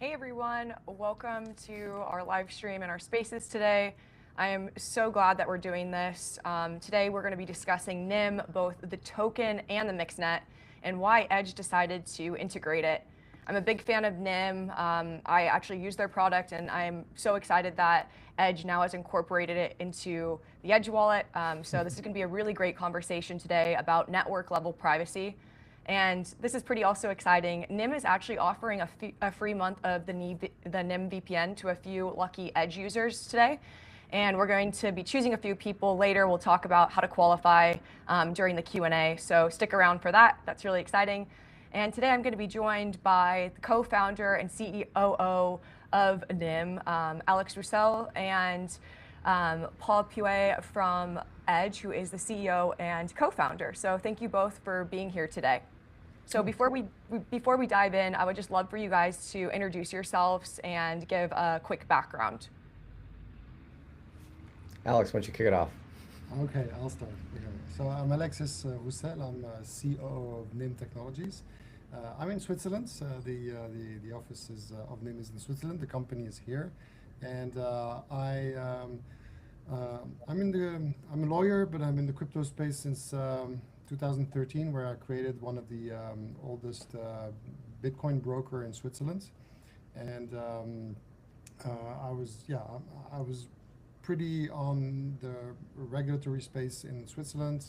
Hey everyone, welcome to our live stream and our spaces today. I am so glad that we're doing this. Today we're going to be discussing NIM, both the token and the mixnet, and why Edge decided to integrate it. I'm a big fan of NIM. I actually use their product, and I'm so excited that Edge now has incorporated it into the Edge wallet. So this is going to be a really great conversation today about network level privacy. And this is pretty also exciting. NIM is actually offering a free month of the NIM VPN to a few lucky Edge users today. And we're going to be choosing a few people later. We'll talk about how to qualify during the Q&A. So stick around for that. That's really exciting. And today I'm going to be joined by the co-founder and CEO of NIM, Alex Roussel, and Paul Puet from Edge, who is the CEO and co-founder. So thank you both for being here today. So before we dive in, I would just love for you guys to introduce yourselves and give a quick background. Alex, why don't you kick it off? Okay, I'll start. So I'm Alexis Roussel. I'm CEO of NIM Technologies. I'm in Switzerland. The office of NIM is in Switzerland. The company is here, and I'm a lawyer, but I'm in the crypto space since 2013, where I created one of the oldest Bitcoin broker in Switzerland, and I was pretty on the regulatory space in Switzerland,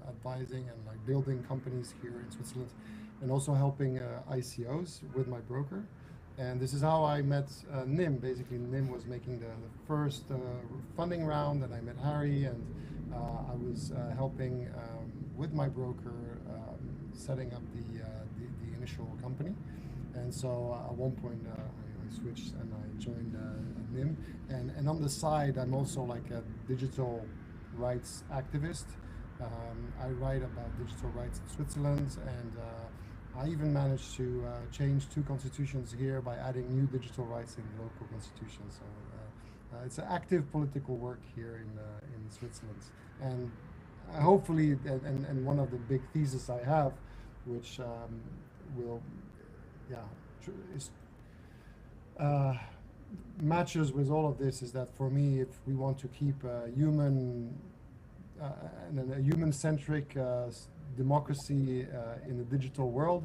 advising and like building companies here in Switzerland, and also helping ICOs with my broker. And this is how I met NIM. Basically, NIM was making the first funding round, and I met Harry, and I was helping with my broker setting up the initial company. And so at one point I switched and I joined NIM. And on the side, I'm also like a digital rights activist. I write about digital rights in Switzerland, and I even managed to change 2 constitutions here by adding new digital rights in the local constitution. So it's an active political work here in Switzerland. And hopefully, and one of the big theses I have, which matches with all of this, is that for me, if we want to keep a human-centric democracy in the digital world,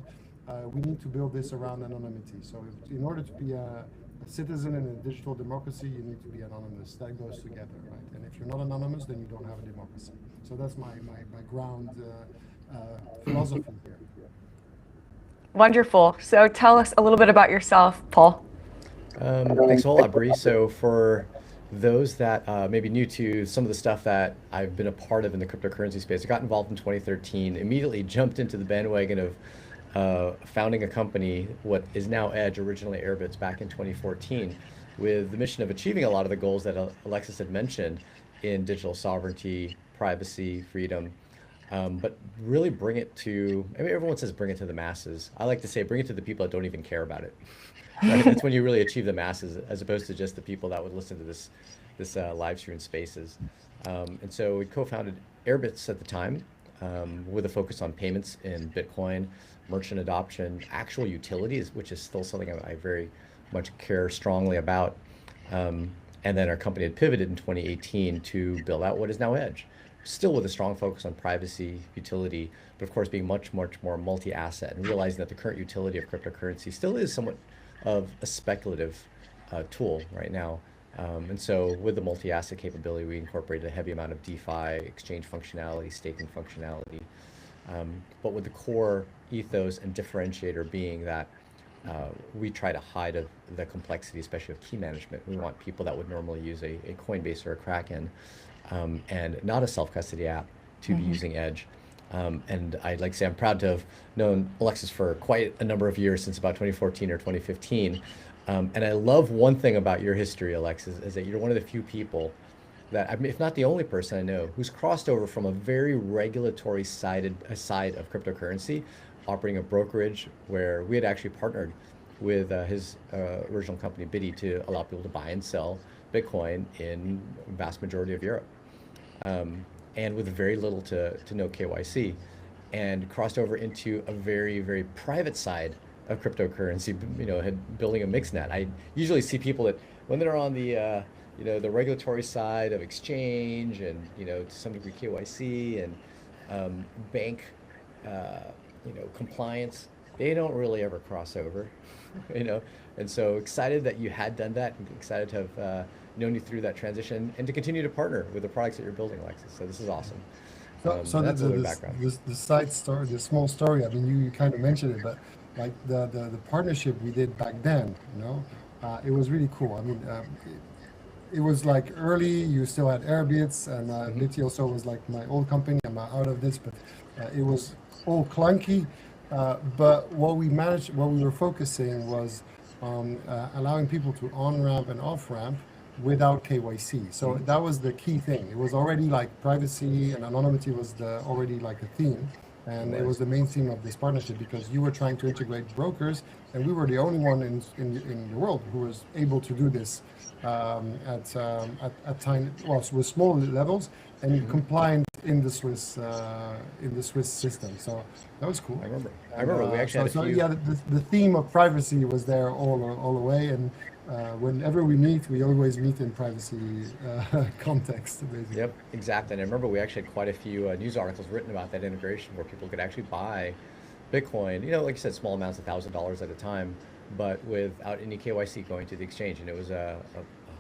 we need to build this around anonymity. So in order to be a citizen in a digital democracy, you need to be anonymous. That goes together, right? And if you're not anonymous, then you don't have a democracy. So that's my ground philosophy here. Wonderful. So tell us a little bit about yourself, Paul. Thanks a whole lot, Bree. So for those that may be new to some of the stuff that I've been a part of in the cryptocurrency space, I got involved in 2013, immediately jumped into the bandwagon of founding a company, what is now Edge, originally Airbits, back in 2014, with the mission of achieving a lot of the goals that Alexis had mentioned in digital sovereignty, privacy, freedom, but really bring it to, I mean, everyone says bring it to the masses. I like to say bring it to the people that don't even care about it. Right? That's when you really achieve the masses, as opposed to just the people that would listen to this live stream spaces. And so we co-founded Airbits at the time, with a focus on payments in Bitcoin, merchant adoption, actual utilities, which is still something I very much care strongly about. And then our company had pivoted in 2018 to build out what is now Edge, still with a strong focus on privacy, utility, but of course being much more multi-asset, and realizing that the current utility of cryptocurrency still is somewhat of a speculative tool right now. And so with the multi-asset capability, we incorporated a heavy amount of DeFi, exchange functionality, staking functionality, but with the core ethos and differentiator being that we try to hide the complexity, especially of key management. We want people that would normally use a Coinbase or a Kraken and not a self-custody app to be using Edge. And I'd like to say I'm proud to have known Alexis for quite a number of years, since about 2014 or 2015. And I love one thing about your history, Alexis, is that you're one of the few people that, I mean, if not the only person I know, who's crossed over from a very regulatory side of cryptocurrency, operating a brokerage where we had actually partnered with his original company, Biddy, to allow people to buy and sell Bitcoin in the vast majority of Europe. And with very little to no KYC, and crossed over into a very private side of cryptocurrency, building a mixnet. I usually see people that when they're on the regulatory side of exchange and, to some degree KYC and bank, compliance, they don't really ever cross over, you know. And so excited that you had done that, and excited to have known you through that transition and to continue to partner with the products that you're building, Alexis. So this is awesome. So That's a little background. the side story, the small story. I mean, you kind of mentioned it, but like the partnership we did back then, it was really cool. I mean, it was like early. You still had Airbits, and Litty also was like my old company. I'm out of this, but it was all clunky. But what we were focusing was on allowing people to on ramp and off ramp without KYC. So that was the key thing. It was already like privacy and anonymity was already like a theme. And it was the main theme of this partnership because you were trying to integrate brokers, and we were the only one in the world who was able to do this at time, well, with small levels and compliant in the Swiss system. So that was cool. I remember we actually had a few. Yeah, the theme of privacy was there all the way, and whenever we meet, we always meet in privacy context, basically. Yep, exactly. And I remember we actually had quite a few news articles written about that integration where people could actually buy Bitcoin, like you said, small amounts, $1,000 at a time, but without any KYC going to the exchange. And it was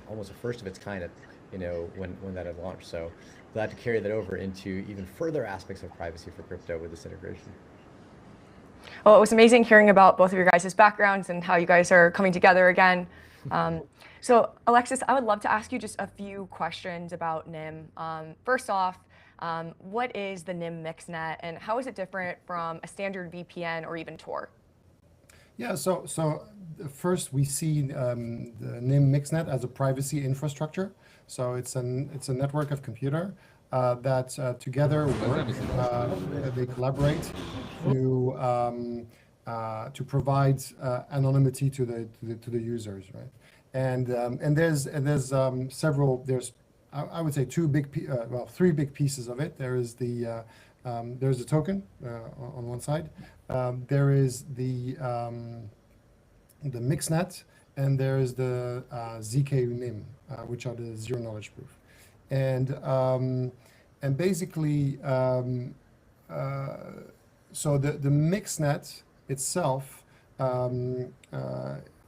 almost a first of its kind at, when that had launched. So glad to carry that over into even further aspects of privacy for crypto with this integration. Well, it was amazing hearing about both of your guys' backgrounds and how you guys are coming together again. So Alexis, I would love to ask you just a few questions about NIM. First off, what is the NIM mixnet and how is it different from a standard VPN or even Tor? Yeah, so first we see the NIM mixnet as a privacy infrastructure. So it's a network of computer that together work, they collaborate to provide anonymity to the users, right? And there's several. I would say three big pieces of it. There's the token on one side. There is the mixnet, and there is the ZK NIM, which are the zero knowledge proof, and basically. So the mixnet itself,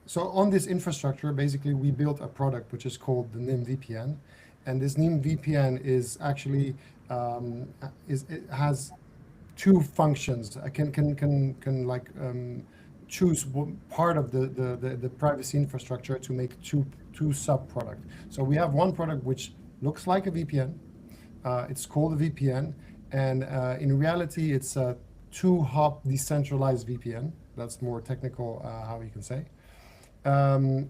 so on this infrastructure, basically we built a product which is called the NIM VPN, and this NIM VPN is actually it has two functions. I can like choose part of the privacy infrastructure to make two sub product. So we have one product which looks like a VPN. It's called a VPN, and in reality, it's a two-hop decentralized VPN. That's more technical, how you can say. And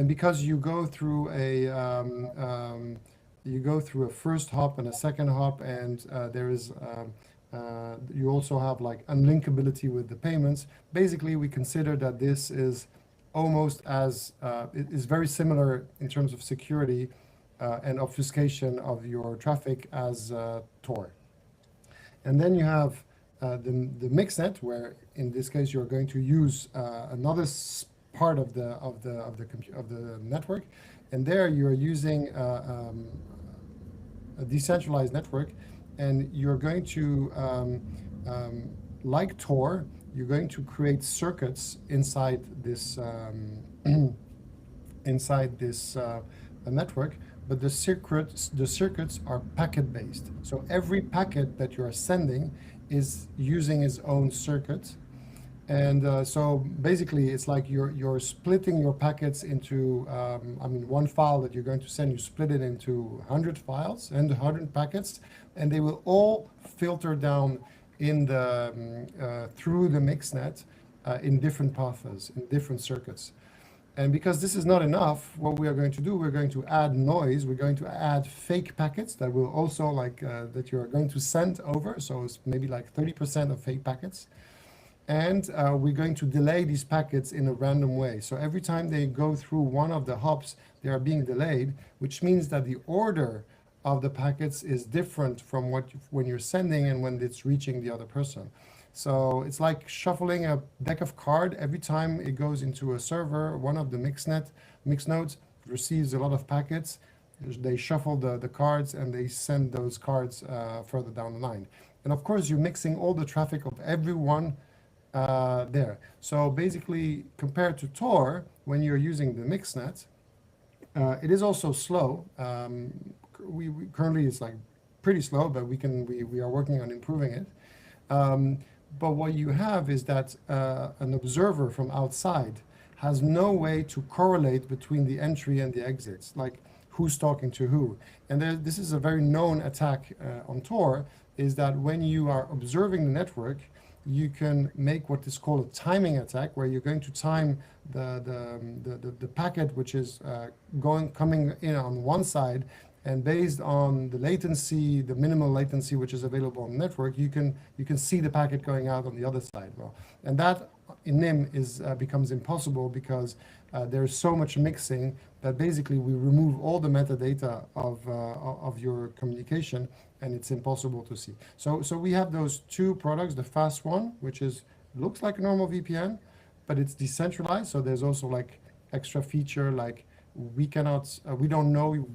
because you go through a first hop and a second hop, and there is you also have like unlinkability with the payments. Basically, we consider that this is almost as it is very similar in terms of security and obfuscation of your traffic as Tor. And then you have the mixnet, where in this case you're going to use another part of the network, and there you're using a decentralized network, and you're going to like Tor, you're going to create circuits inside this network. But the circuits are packet based. So every packet that you are sending is using its own circuit. And so basically it's like you're splitting your packets into, one file that you're going to send, you split it into 100 files and 100 packets, and they will all filter down in through the mixnet in different paths, in different circuits. And because this is not enough, what we are going to do, we're going to add noise. We're going to add fake packets that will also that you are going to send over. So it's maybe like 30% of fake packets. And we're going to delay these packets in a random way. So every time they go through one of the hops, they are being delayed, which means that the order of the packets is different from when you're sending and when it's reaching the other person. So it's like shuffling a deck of cards. Every time it goes into a server, one of the mix nodes receives a lot of packets. They shuffle the cards and they send those cards further down the line. And of course, you're mixing all the traffic of everyone there. So basically, compared to Tor, when you're using the mixnet, it is also slow. We currently it's like pretty slow, but we are working on improving it. But what you have is that an observer from outside has no way to correlate between the entry and the exits, like who's talking to who. And this is a very known attack on Tor, is that when you are observing the network, you can make what is called a timing attack, where you're going to time the packet which is coming in on one side, and based on the latency, the minimal latency which is available on the network, you can see the packet going out on the other side. Well, and that in NIM becomes impossible because there's so much mixing that basically we remove all the metadata of your communication, and it's impossible to see. So we have those two products, the fast one, which looks like a normal VPN, but it's decentralized. So there's also like extra feature, like we don't know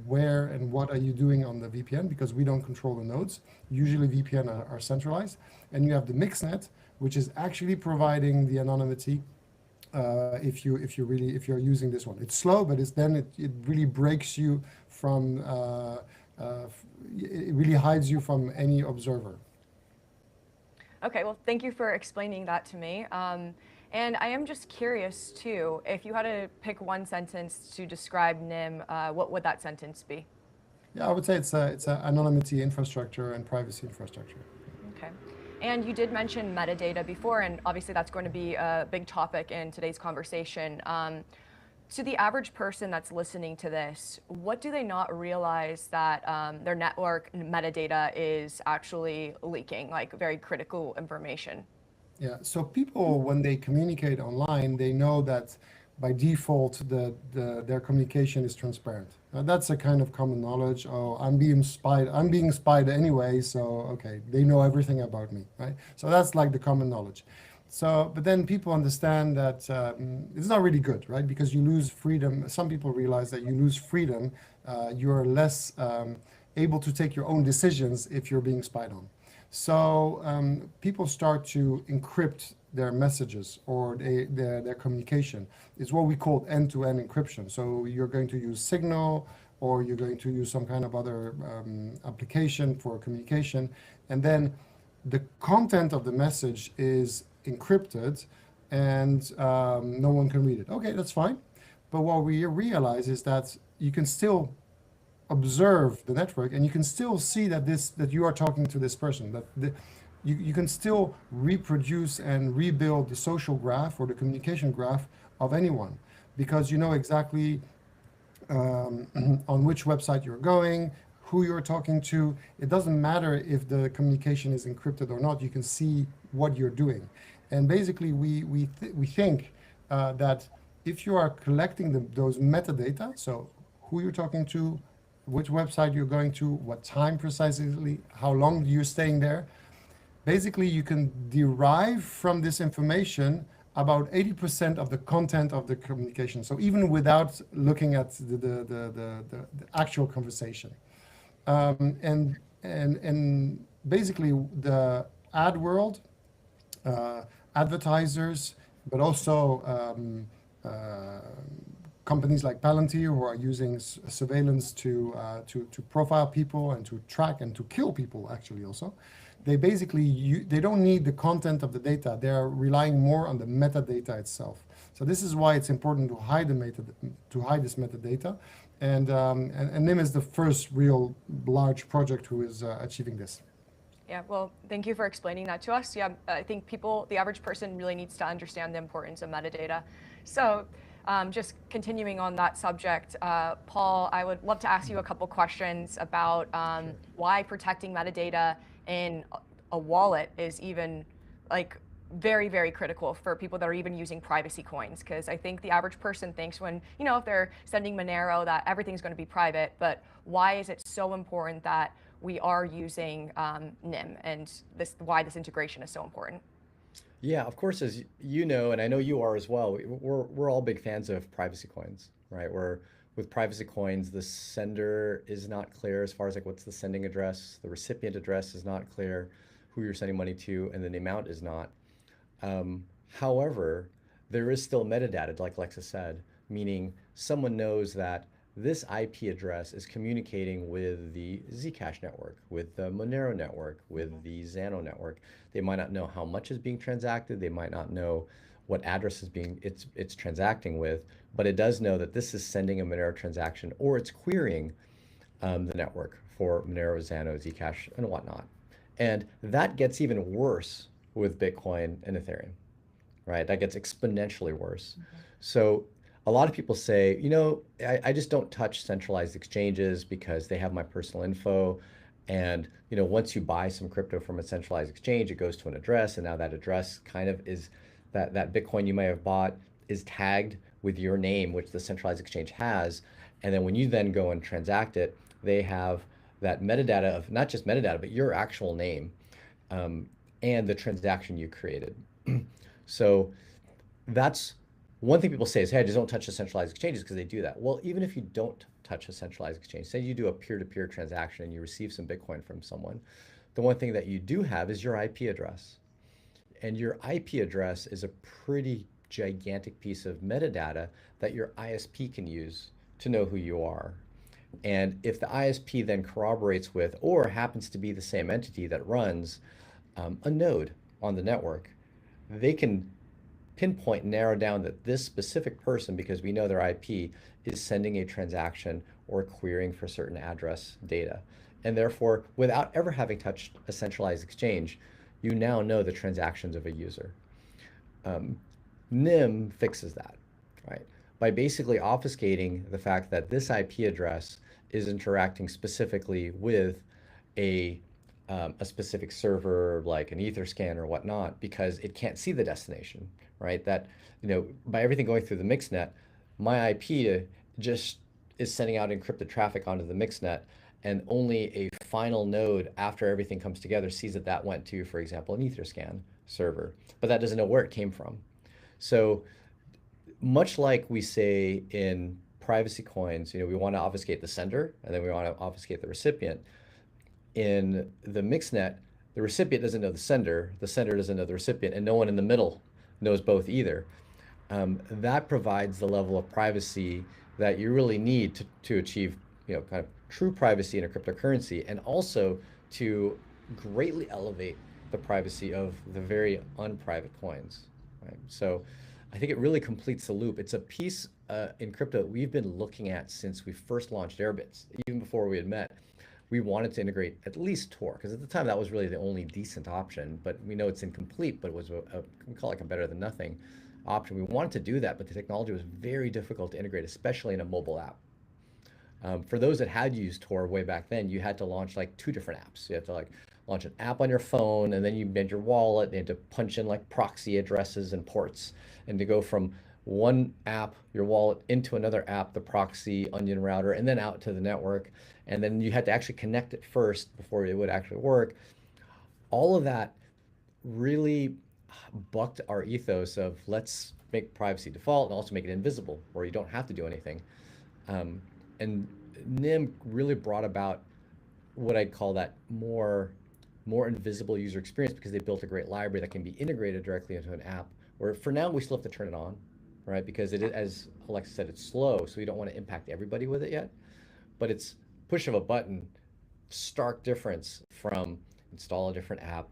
where and what are you doing on the VPN, because we don't control the nodes. Usually VPN are centralized. And you have the mixnet, which is actually providing the anonymity if you're using this one. It's slow, but it really breaks you from it really hides you from any observer. Okay, well, thank you for explaining that to me. And I am just curious too, if you had to pick one sentence to describe NIM, what would that sentence be? Yeah, I would say it's a anonymity infrastructure and privacy infrastructure. Okay. And you did mention metadata before, and obviously that's going to be a big topic in today's conversation. To the average person that's listening to this, what do they not realize that their network metadata is actually leaking, like very critical information? Yeah, so people, when they communicate online, they know that by default their communication is transparent. That's a kind of common knowledge. Oh, I'm being spied anyway, so okay, they know everything about me, right? So that's like the common knowledge. So, but then people understand that it's not really good, right? Because you lose freedom. Some people realize that you lose freedom. You're less able to take your own decisions if you're being spied on. So people start to encrypt their messages or their communication. It's what we call end-to-end encryption. So you're going to use Signal, or you're going to use some kind of other application for communication, and then the content of the message is encrypted, and no one can read it. Okay, that's fine. But what we realize is that you can still observe the network, and you can still see that you are talking to this person, that you can still reproduce and rebuild the social graph or the communication graph of anyone, because you know exactly on which website you're going, who you're talking to. It doesn't matter if the communication is encrypted or not. You can see what you're doing. And basically we think that if you are collecting those metadata, so who you're talking to, which website you're going to, what time precisely, how long you're staying there, basically you can derive from this information about 80% of the content of the communication. So even without looking at the actual conversation. And basically the ad world, advertisers, but also companies like Palantir, who are using surveillance to profile people and to track and to kill people, actually also. They basically they don't need the content of the data. They are relying more on the metadata itself. So this is why it's important to hide this metadata. And NIM is the first real large project who is achieving this. Yeah, well, thank you for explaining that to us. Yeah, I think the average person really needs to understand the importance of metadata. So just continuing on that subject, Paul, I would love to ask you a couple questions about why protecting metadata in a wallet is even like very, very critical for people that are even using privacy coins. Because I think the average person thinks when, if they're sending Monero that everything's going to be private, but why is it so important that we are using NIM and why this integration is so important. Yeah, of course, as you know, and I know you are as well, we're all big fans of privacy coins, right? Where with privacy coins, the sender is not clear as far as like what's the sending address, the recipient address is not clear, who you're sending money to, and then the amount is not. However, there is still metadata, like Lexa said, meaning someone knows that this IP address is communicating with the Zcash network, with the Monero network, with the Xano network. They might not know how much is being transacted. They might not know what address is it's transacting with, but it does know that this is sending a Monero transaction or it's querying the network for Monero, Xano, Zcash, and whatnot. And that gets even worse with Bitcoin and Ethereum, right? That gets exponentially worse. So a lot of people say, I just don't touch centralized exchanges because they have my personal info. And, once you buy some crypto from a centralized exchange, it goes to an address. And now that address kind of is that Bitcoin you may have bought is tagged with your name, which the centralized exchange has. And then when you then go and transact it, they have that metadata of not just metadata, but your actual name and the transaction you created. So that's one thing people say is, hey, I just don't touch the centralized exchanges because they do that. Well, even if you don't touch a centralized exchange, say you do a peer-to-peer transaction and you receive some Bitcoin from someone, the one thing that you do have is your IP address. And your IP address is a pretty gigantic piece of metadata that your ISP can use to know who you are. And if the ISP then corroborates with, or happens to be the same entity that runs a node on the network, they can pinpoint and narrow down that this specific person, because we know their IP, is sending a transaction or querying for certain address data. And therefore, without ever having touched a centralized exchange, you now know the transactions of a user. NIM fixes that, right? By basically obfuscating the fact that this IP address is interacting specifically with a specific server like an Etherscan or whatnot, because it can't see the destination, right? That, by everything going through the mixnet, my IP just is sending out encrypted traffic onto the mixnet, and only a final node after everything comes together sees that that went to, for example, an Etherscan server, but that doesn't know where it came from. So much like we say in privacy coins, we want to obfuscate the sender and then we want to obfuscate the recipient. In the mixnet, the recipient doesn't know the sender doesn't know the recipient, and no one in the middle knows both either. That provides the level of privacy that you really need to achieve, kind of true privacy in a cryptocurrency, and also to greatly elevate the privacy of the very unprivate coins, right? So I think it really completes the loop. It's a piece in crypto that we've been looking at since we first launched Airbits, even before we had met. We wanted to integrate at least Tor, because at the time that was really the only decent option, but we know it's incomplete, but it was we call it a better than nothing option. We wanted to do that, but the technology was very difficult to integrate, especially in a mobile app. For those that had used Tor way back then, you had to launch like 2 different apps. You had to like launch an app on your phone, and then you made your wallet, and you had to punch in like proxy addresses and ports, and to go from one app, your wallet, into another app, the proxy onion router, and then out to the network. And then you had to actually connect it first before it would actually work. All of that really bucked our ethos of let's make privacy default and also make it invisible, where you don't have to do anything. And NIM really brought about what I'd call that more invisible user experience, because they built a great library that can be integrated directly into an app, where for now we still have to turn it on, right? Because it is, as Alexa said, it's slow, so we don't want to impact everybody with it yet. But it's push of a button, stark difference from install a different app,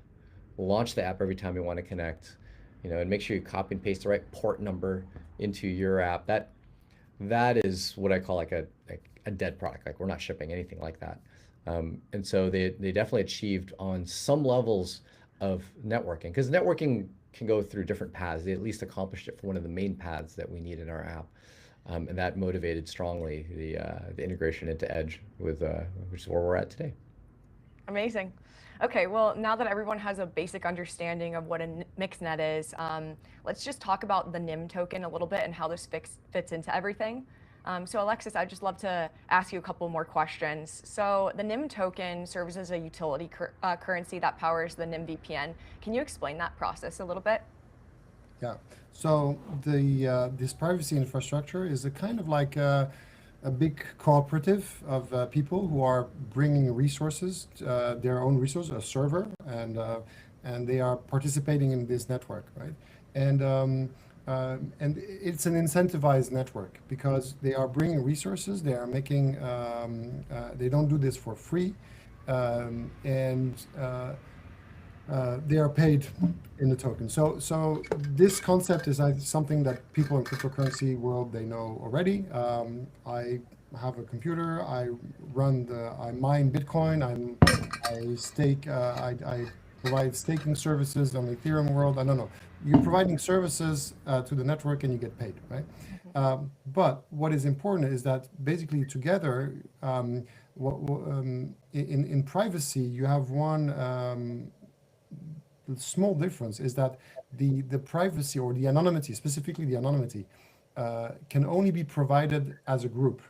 launch the app every time you want to connect, and make sure you copy and paste the right port number into your app. That is what I call like a dead product. Like, we're not shipping anything like that. And so they definitely achieved on some levels of networking, because networking can go through different paths. They at least accomplished it for one of the main paths that we need in our app. And that motivated strongly the integration into Edge, which is where we're at today. Amazing. Okay, well, now that everyone has a basic understanding of what a mixnet is, let's just talk about the NIM token a little bit and how this fits into everything. So Alexis, I'd just love to ask you a couple more questions. So the NIM token serves as a utility currency that powers the NIM VPN. Can you explain that process a little bit? Yeah. So the this privacy infrastructure is a kind of like a big cooperative of people who are bringing resources, their own resource, a server, and they are participating in this network, right? And it's an incentivized network because they are bringing resources. They are making. They don't do this for free, and they are paid in the token. So this concept is something that people in cryptocurrency world, they know already. I have a computer. I mine Bitcoin. I stake. I provide staking services on the Ethereum world. I don't know. You're providing services to the network and you get paid, right? But what is important is that basically together, in privacy, you have one. The small difference is that the privacy or the anonymity, specifically the anonymity, can only be provided as a group.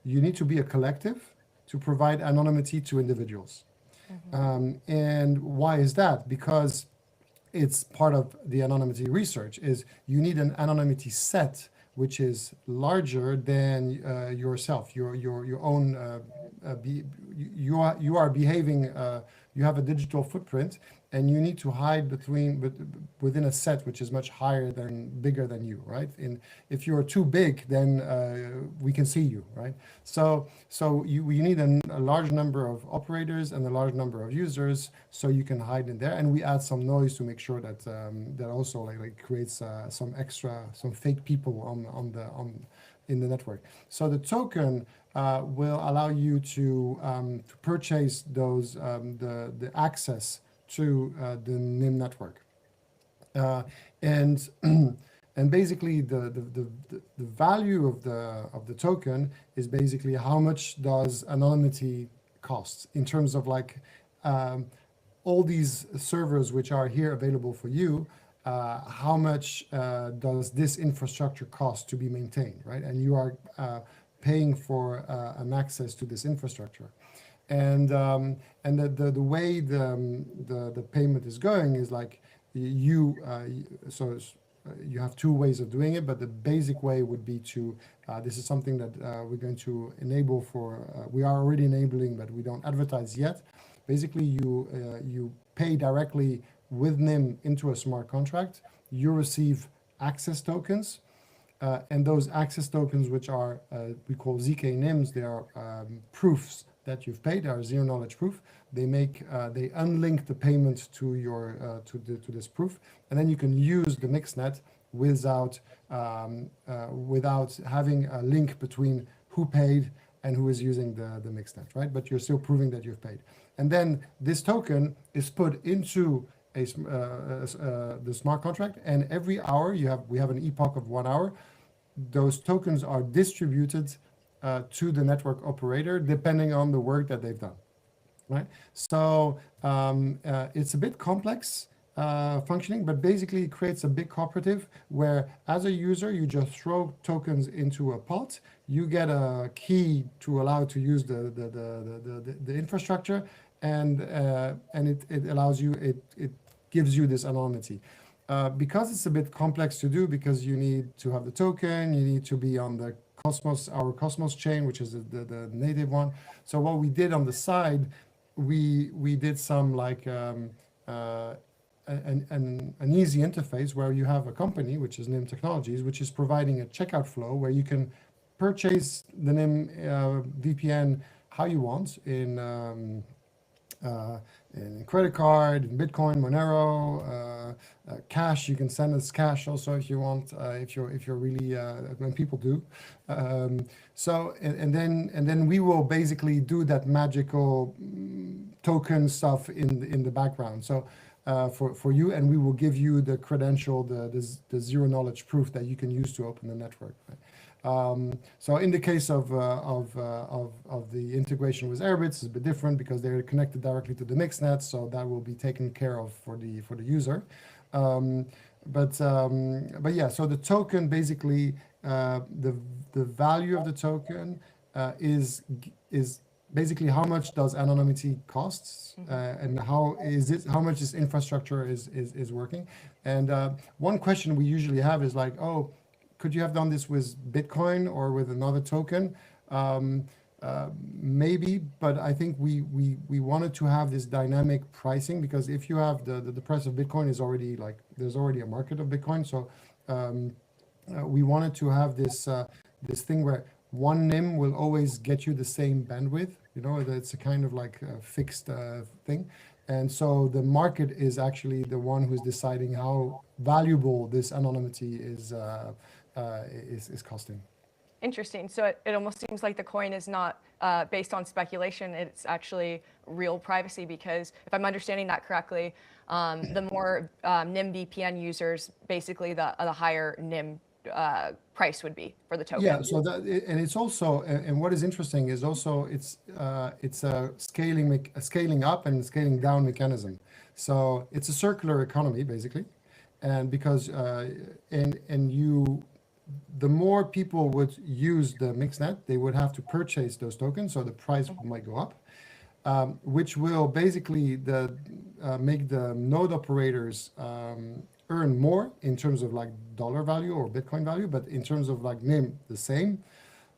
You need to be a collective to provide anonymity to individuals. And why is that? Because it's part of the anonymity research is you need an anonymity set which is larger than yourself, your own. You are behaving. You have a digital footprint, and you need to hide within a set which is much bigger than you, right? And if you're too big, then we can see you, right? So you need a large number of operators and a large number of users, so you can hide in there. And we add some noise to make sure that that also like creates some fake people in the network. So the token will allow you to purchase those the access to the NIM network, and and basically the value of the token is basically how much does anonymity cost in terms of like all these servers which are here available for you. How much does this infrastructure cost to be maintained, right? And you are paying for an access to this infrastructure. And the way the payment is going is like you have two ways of doing it, but the basic way would be to this is something that we're going to enable we are already enabling, but we don't advertise yet. Basically, you pay directly with NIM into a smart contract. You receive access tokens. And those access tokens, which are we call ZK NIMs, they are proofs that you've paid. They are zero knowledge proof. They unlink the payment to your to this proof, and then you can use the mixnet without having a link between who paid and who is using the mixnet, right? But you're still proving that you've paid. And then this token is put into the smart contract, and every hour we have an epoch of 1 hour. Those tokens are distributed to the network operator depending on the work that they've done, right? So it's a bit complex functioning, but basically it creates a big cooperative where as a user you just throw tokens into a pot, you get a key to allow to use the infrastructure, and it allows you it gives you this anonymity. Because it's a bit complex to do, because you need to have the token, you need to be on the our Cosmos chain, which is the native one. So what we did on the side, we did some like an easy interface where you have a company, which is NIM Technologies, which is providing a checkout flow where you can purchase the NIM VPN how you want in credit card, in Bitcoin, Monero, cash. You can send us cash also if you want, if you're really when people do. So and then we will basically do that magical token stuff in the background. So for you, and we will give you the credential, the zero knowledge proof that you can use to open the network. Right? So in the case of the integration with Airbits, it's a bit different because they're connected directly to the mixnet, so that will be taken care of for the user. But yeah, so the token basically the value of the token is basically how much does anonymity costs, and how much this infrastructure is working. And one question we usually have is like, oh, could you have done this with Bitcoin or with another token? Maybe, but I think we wanted to have this dynamic pricing, because if you have the price of Bitcoin is already like, there's already a market of Bitcoin. So we wanted to have this this thing where one NIM will always get you the same bandwidth. You know, it's a kind of like a fixed thing. And so the market is actually the one who's deciding how valuable this anonymity is costing. Interesting. So it almost seems like the coin is not based on speculation. It's actually real privacy, because if I'm understanding that correctly, the more NIM VPN users, basically the higher NIM price would be for the token. Yeah. So and it's also, and what is interesting is also it's a scaling up and scaling down mechanism. So it's a circular economy basically, and because the more people would use the mixnet, they would have to purchase those tokens, so the price might go up, which will basically make the node operators earn more in terms of like dollar value or Bitcoin value, but in terms of like NIM, the same.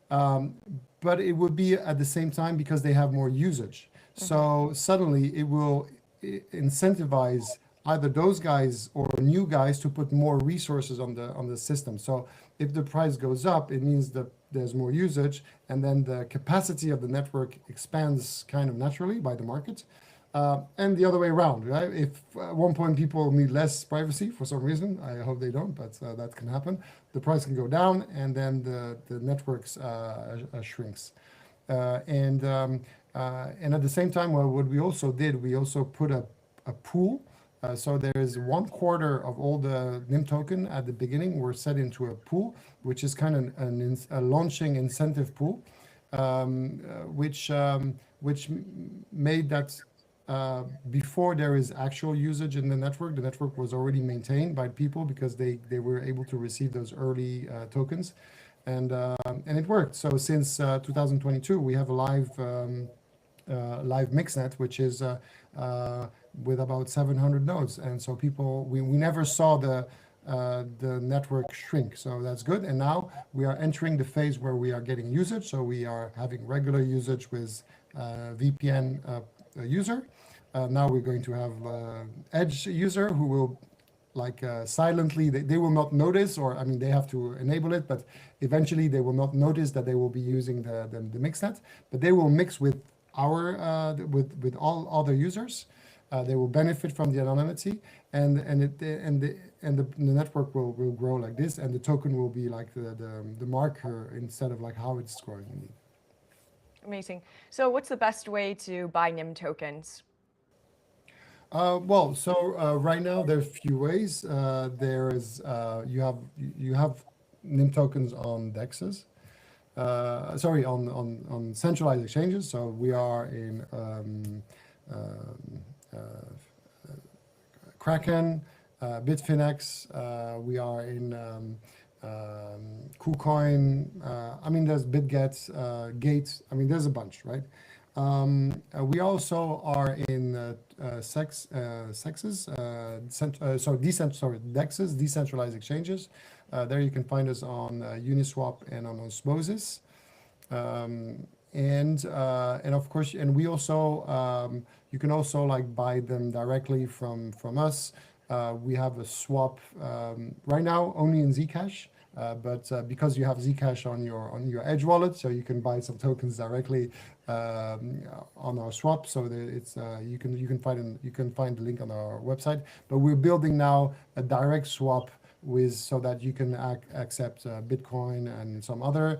But it would be at the same time because they have more usage. So suddenly it will incentivize either those guys or new guys to put more resources on the system. So if the price goes up, it means that there's more usage, and then the capacity of the network expands kind of naturally by the market. And the other way around, right? If at one point people need less privacy for some reason, I hope they don't, but that can happen, the price can go down, and then the networks shrinks. And at the same time, well, what we also did, we also put a pool. So there is 1/4 of all the NIM token at the beginning were set into a pool, which is kind of a launching incentive pool, which made that before there is actual usage in the network was already maintained by people because they were able to receive those early tokens, and it worked. So since 2022, we have a live mixnet, which is with about 700 nodes, and so we never saw the network shrink, so that's good. And now we are entering the phase where we are getting usage, so we are having regular usage with VPN user. Now we're going to have Edge user who will like silently, they will not notice, or I mean they have to enable it, but eventually they will not notice that they will be using the mixnet, but they will mix with with all other users. They will benefit from the anonymity, and the network will grow like this, and the token will be like the marker instead of like how it's growing. Amazing. So what's the best way to buy NIM tokens? Well, so right now there are a few ways. There is you have NIM tokens on DEXs. Sorry, on centralized exchanges. So we are in Kraken, Bitfinex. We are in KuCoin. I mean, there's BitGet, Gate. I mean, there's a bunch, right? We also are in DEXs, decentralized exchanges. There you can find us on Uniswap and on Osmosis. And of course, and we also you can also like buy them directly from us. We have a swap right now only in Zcash, but because you have Zcash on your Edge wallet, so you can buy some tokens directly on our swap. So it's you can find the link on our website. But we're building now a direct swap so that you can accept Bitcoin and some other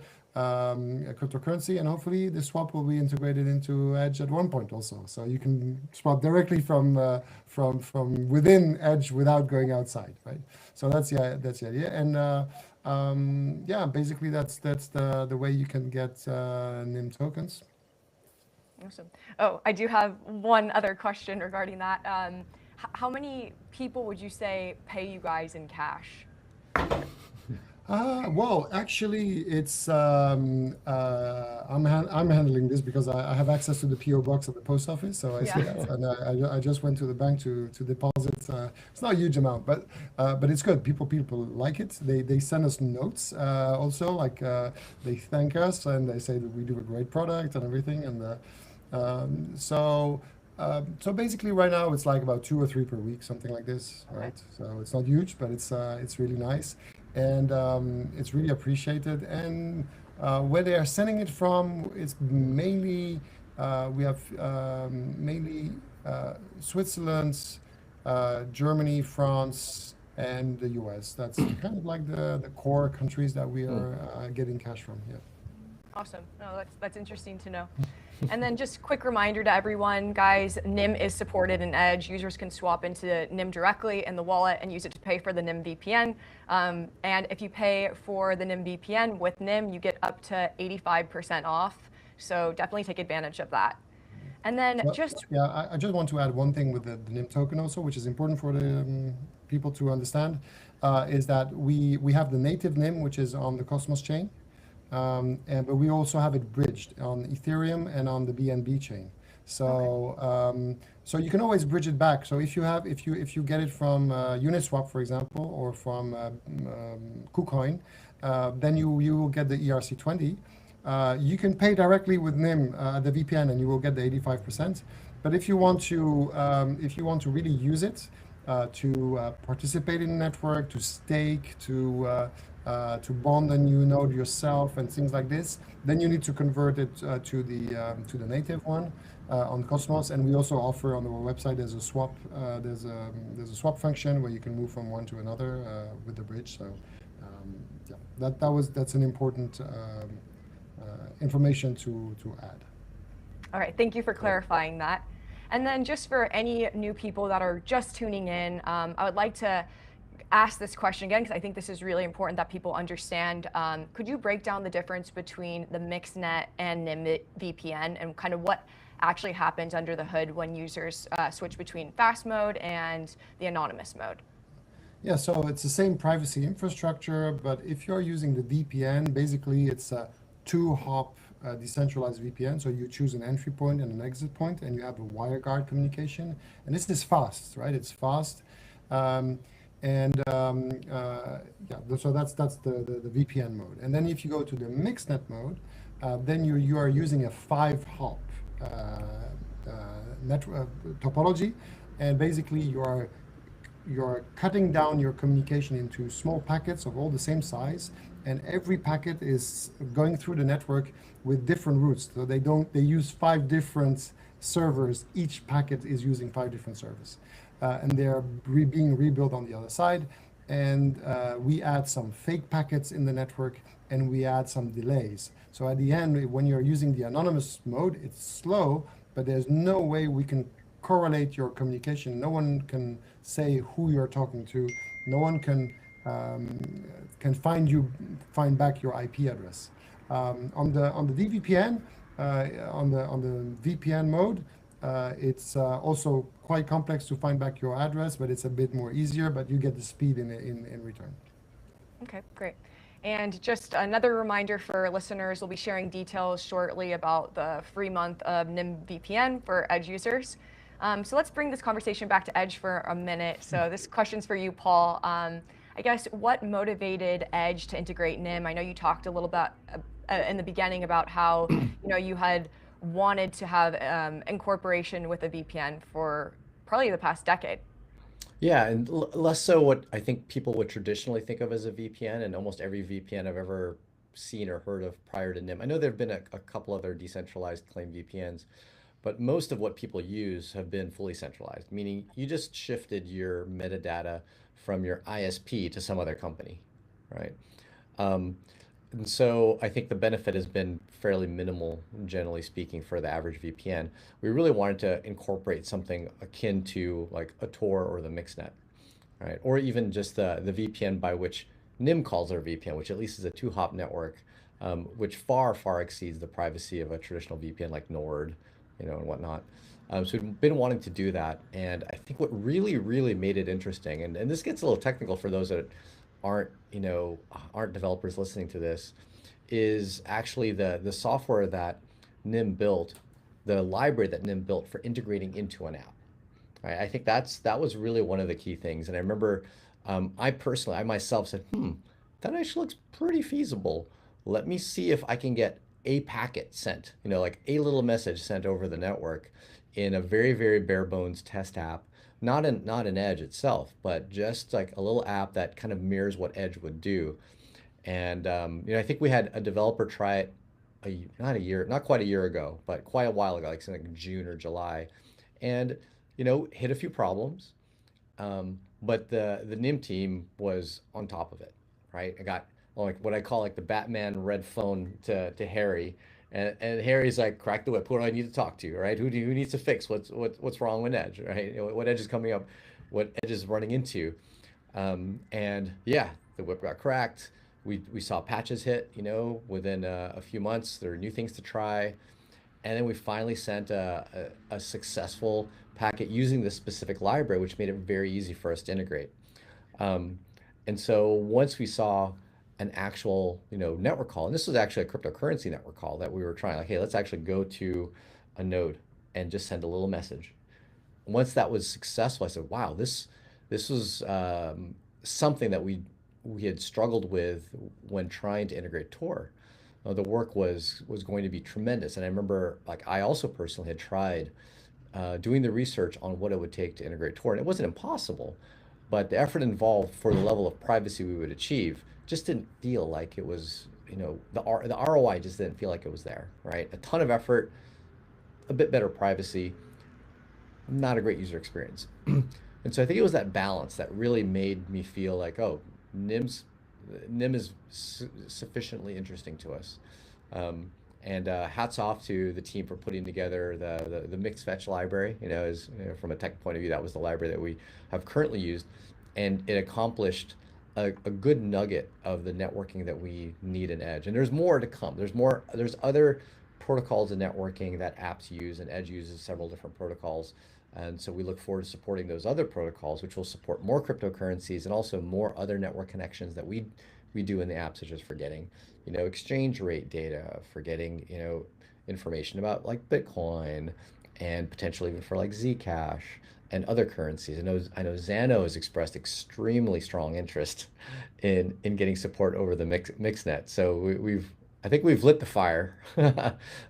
cryptocurrency, and hopefully the swap will be integrated into Edge at one point also, so you can swap directly from within Edge without going outside, right? So that's the idea, and yeah, basically that's the way you can get NIM tokens. Awesome. Oh, I do have one other question regarding that. How many people would you say pay you guys in cash? Well, actually, I'm handling this because I have access to the PO box at the post office, so I see Yeah. that, and I just went to the bank to deposit. It's not a huge amount, but it's good. People like it. They send us notes also, like they thank us and they say that we do a great product and everything, and um, so. So basically, right now it's like about 2 or 3 per week, something like this, Okay. right? So it's not huge, but it's really nice, and it's really appreciated. And where they are sending it from, it's mainly we have mainly Switzerland, Germany, France, and the US. That's kind of like the core countries that we Hmm. are getting cash from. Yeah. Awesome. No, that's interesting to know. And then just quick reminder to everyone, guys, NIM is supported in Edge. Users can swap into NIM directly in the wallet and use it to pay for the NIM VPN. And if you pay for the NIM VPN with NIM, you get up to 85% off. So definitely take advantage of that. And then Well, just, yeah, I just want to add one thing with the NIM token also, which is important for the people to understand, is that we have the native NIM, which is on the Cosmos chain, but we also have it bridged on Ethereum and on the BNB chain. okay, So you can always bridge it back. So if you get it from Uniswap, for example, or from KuCoin, then you will get the ERC20. You can pay directly with NIM the VPN, and you will get the 85%. But if you want to really use it to participate in the network, to stake, to bond a new node yourself, and things like this, then you need to convert it to the native one on Cosmos. And we also offer on our website there's a swap there's a swap function where you can move from one to another with the bridge. So yeah, that's an important information to add. all right, thank you for clarifying that. And then just for any new people that are just tuning in, I would like to ask this question again because I think this is really important that people understand. Could you break down the difference between the MixNet and NIM VPN and kind of what actually happens under the hood when users switch between fast mode and the anonymous mode? Yeah, so it's the same privacy infrastructure, but if you're using the VPN, basically it's a two-hop decentralized VPN. So you choose an entry point and an exit point, and you have a WireGuard communication. And this is fast, right? It's fast. Um, yeah, so that's the VPN mode. And then if you go to the MixNet mode, then you are using a five-hop topology, and basically you're cutting down your communication into small packets of all the same size, and every packet is going through the network with different routes. So they use 5 different servers. Each packet is using 5 different servers, and they're being rebuilt on the other side. And we add some fake packets in the network, and we add some delays. So at the end, when you're using the anonymous mode, it's slow, but there's no way we can correlate your communication. No one can say who you're talking to. No one can find back your IP address. On the DVPN, on the VPN mode, it's also quite complex to find back your address, but it's a bit more easier. But you get the speed in return. Okay, great. And just another reminder for listeners, we'll be sharing details shortly about the free month of NIM VPN for Edge users. So let's bring this conversation back to Edge for a minute. So this question's for you, Paul. I guess what motivated Edge to integrate NIM? I know you talked a little bit in the beginning about how you had wanted to have incorporation with a VPN for probably the past decade. Yeah, and less so what I think people would traditionally think of as a VPN, and almost every VPN I've ever seen or heard of prior to NIM. I know there have been a couple other decentralized claim VPNs, but most of what people use have been fully centralized, meaning you just shifted your metadata from your ISP to some other company, right? Um, and so I think the benefit has been fairly minimal, generally speaking, for the average VPN. We really wanted to incorporate something akin to like a Tor or the MixNet, right? Or even just the VPN by which NIM calls their VPN, which at least is a two-hop network, which far, far exceeds the privacy of a traditional VPN like Nord, and whatnot. So we've been wanting to do that. And I think what really, really made it interesting, and this gets a little technical for those that aren't, aren't developers listening to this, is actually the software that NIM built, the library that NIM built for integrating into an app. Right? I think that was really one of the key things. And I remember I myself said, that actually looks pretty feasible. Let me see if I can get a packet sent, like a little message sent over the network in a very, very bare bones test app. Not an Edge itself, but just like a little app that kind of mirrors what Edge would do. And I think we had a developer try it not quite a year ago, but quite a while ago, like something like June or July, and hit a few problems. But the NIM team was on top of it, right? I got like what I call like the Batman red phone to Harry, and Harry's like, crack the whip. Who do I need to talk to, right? Who needs to fix what's wrong with Edge, right? What Edge is coming up, what Edge is running into, and yeah, the whip got cracked. We saw patches hit, within a few months. There were new things to try. And then we finally sent a successful packet using this specific library, which made it very easy for us to integrate. Um, and so once we saw an actual, network call, and this was actually a cryptocurrency network call that we were trying, like, hey, let's actually go to a node and just send a little message. Once that was successful, I said, wow, this was something that we had struggled with when trying to integrate Tor. The work was going to be tremendous, and I remember, like, I also personally had tried doing the research on what it would take to integrate Tor, and it wasn't impossible, but the effort involved for the level of privacy we would achieve just didn't feel like it was, the ROI just didn't feel like it was there, right? A ton of effort, a bit better privacy, not a great user experience. And so I think it was that balance that really made me feel like, oh, NIM is sufficiently interesting to us. And hats off to the team for putting together the mixed fetch library. From a tech point of view, that was the library that we have currently used, and it accomplished a good nugget of the networking that we need in Edge. And there's more to come. There's other protocols in networking that apps use, and Edge uses several different protocols. And so we look forward to supporting those other protocols, which will support more cryptocurrencies and also more other network connections that we do in the app, such as for getting, exchange rate data, for getting, information about like Bitcoin, and potentially even for like Zcash and other currencies. I know Xano has expressed extremely strong interest in getting support over the Mixnet. So I think we've lit the fire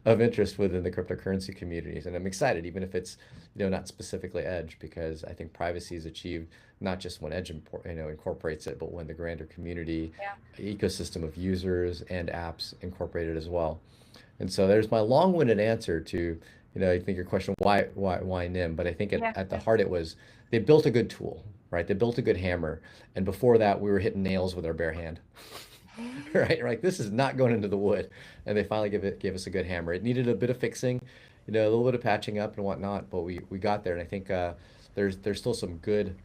of interest within the cryptocurrency communities, and I'm excited, even if it's not specifically Edge, because I think privacy is achieved not just when Edge incorporates it, but when the grander community ecosystem of users and apps incorporate it as well. And so there's my long-winded answer to I think your question, why NIM? But I think at the heart it was they built a good tool, right? They built a good hammer, and before that we were hitting nails with our bare hand. Right? Like, this is not going into the wood, and they finally gave us a good hammer. It needed a bit of fixing, a little bit of patching up and whatnot, but we got there, and I think there's still some good